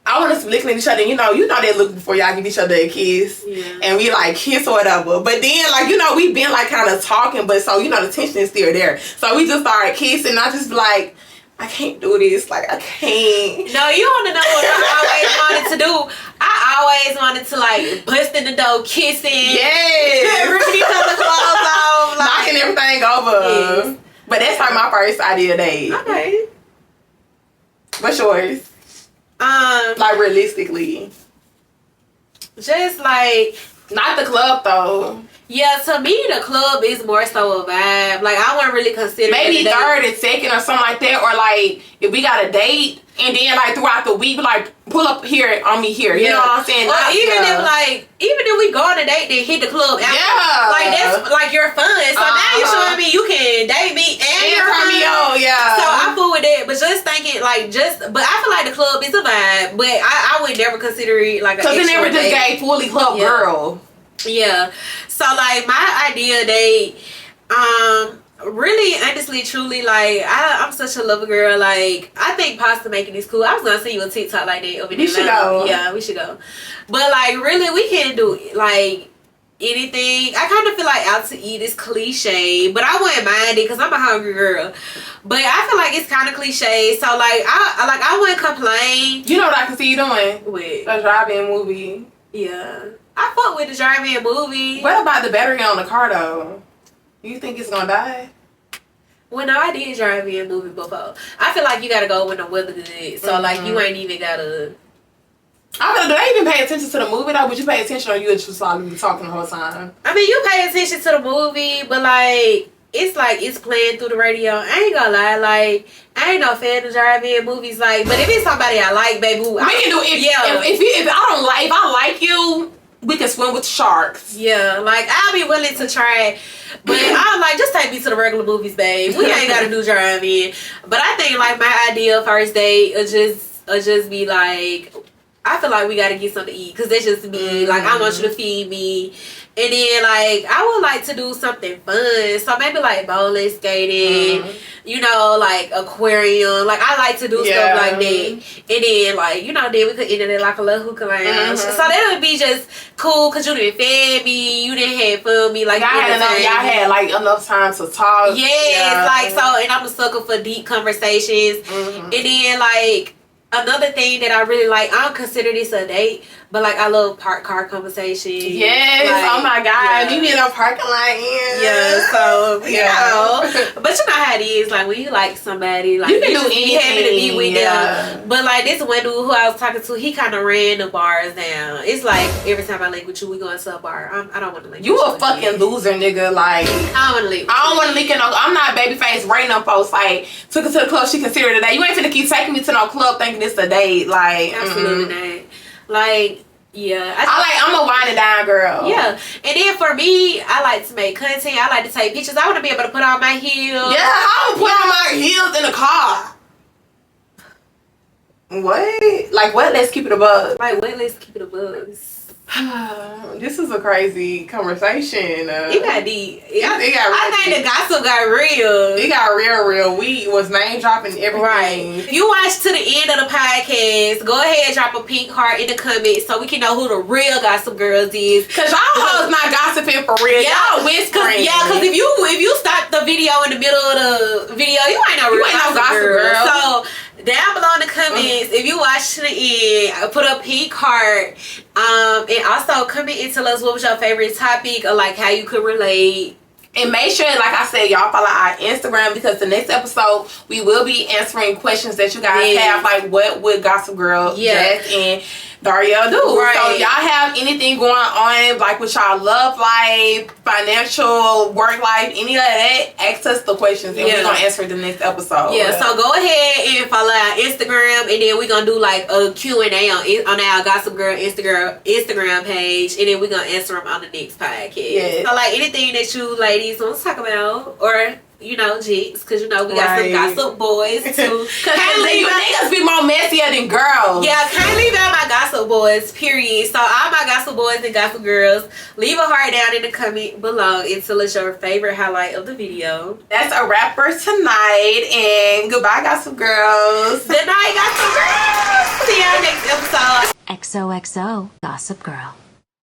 I want us to be looking at each other, and you know they look before y'all give each other a kiss. Yeah. And we like kiss or whatever. But then, like, you know, we've been like kind of talking, but so, you know, the tension is still there. So we just started kissing, and I just be like, I can't do this. Like, I can't. No, you want to know what I always wanted to do? I always wanted to, like, bust in the door, kissing. Yes. Ripping each other's clothes off. Like, knocking everything over. Yes. But that's like my first ideal date. Okay. What's yours? Like realistically. Just like not the club though. Yeah, to me the club is more so a vibe. Like I wouldn't really consider maybe third and second or something like that, or like if we got a date and then like throughout the week like pull up here on me here. You know what I'm saying? Or even if we go on a date then hit the club after. Yeah. Like that's like you're fun. So now you're showing me you can date me and you're turn me on, yeah. So I'm cool with that. But just thinking but I feel like the club is a vibe. But I would never consider it like a because it never just gave fully club girl. Yeah. So like my ideal date, really honestly truly like I'm such a lover girl. Like I think pasta making is cool. I was gonna send you a TikTok like that over there. We should go. Yeah, we should go. But like really we can do like anything. I kind of feel like out to eat is cliche, but I wouldn't mind it because I'm a hungry girl. But I feel like it's kind of cliche, so like I wouldn't complain. You know what I can see you doing? With a drive-in movie. Yeah, I fuck with the drive-in movie. What about the battery on the car though? You think it's gonna die? Well, no, I did drive-in movie before. I feel like you gotta go when the weather good, so like you ain't even gotta. I mean, do they even pay attention to the movie though? Would you pay attention or you just like be talking the whole time? I mean, you pay attention to the movie, but like it's playing through the radio. I ain't gonna lie, like I ain't no fan of drive-in movies, like. But if it's somebody I like, baby, we can do it. If I like you, we can swim with sharks. Yeah, like I'll be willing to try it. But I'm like, just take me to the regular movies, babe. We ain't gotta do drive-in. But I think like my ideal first date will just be like, I feel like we gotta get something to eat because that's just me. Like I want you to feed me, and then like I would like to do something fun. So maybe like bowling, skating, you know, like aquarium. Like I like to do stuff like that. And then like then we could end it like a little hookah lounge. So that would be just cool because you didn't fed me, you didn't have fun me. Like y'all had like enough time to talk. Yes, like so, and I'm a sucker for deep conversations. And then like. Another thing that I really like, I don't consider this a date, but like I love park car conversations. Yes, like, oh my God, you be in a parking lot. Yeah, so you know, but you know how it is. Like when you like somebody, like you can do anything. Happy to be with them. But like this one dude who I was talking to, he kind of ran the bars down. It's like every time I link with you, we going to a bar. I don't want to link. You a fucking loser, nigga. Like I don't want to link. I don't want to link in no. I'm not babyface rating no folks. Like took her to the club, she considered it a date. You ain't finna keep taking me to no club thinking it's a date. Like absolutely not. Like. Yeah, I'm a wine and dine girl. Yeah, and then for me, I like to make content. I like to take pictures. I want to be able to put on my heels. Yeah, I would put on my heels in the car. What? Like what? Let's keep it a buzz. Like what? Let's keep it a buzz. This is a crazy conversation. It got deep. I think the gossip got real. It got real. We was name dropping everything. Right. If you watch to the end of the podcast, go ahead and drop a pink heart in the comments so we can know who the real Gossip Girls is. Cause y'all hoes not gossiping for real. Y'all whispering. Cause if you stop the video in the middle of the video, you ain't no real gossip girl. So down below in the comments, if you watch to the end, put a pink heart. And also comment and tell us what was your favorite topic or like how you could relate. And make sure, like I said, y'all follow our Instagram because the next episode we will be answering questions that you guys have. Like what would Gossip Girl, Jess, and Daria do? Right. So y'all have anything going on like with y'all love life, financial, work life, any of that, ask us the questions and we're gonna answer the next episode. Yeah, so go ahead and follow our Instagram and then we're gonna do like a Q&A on our Gossip Girl Instagram page and then we're gonna answer them on the next podcast. Yes. So like anything that you ladies want to talk about or jigs, because we got some gossip boys too. Cause you niggas be more messier than girls. Yeah, can't leave out my gossip boys, period. So all my gossip boys and gossip girls, leave a heart down in the comment below and tell us your favorite highlight of the video. That's a wrap for tonight, and goodbye Gossip Girls. Good night, Gossip Girls. See y'all next episode. XOXO Gossip Girl.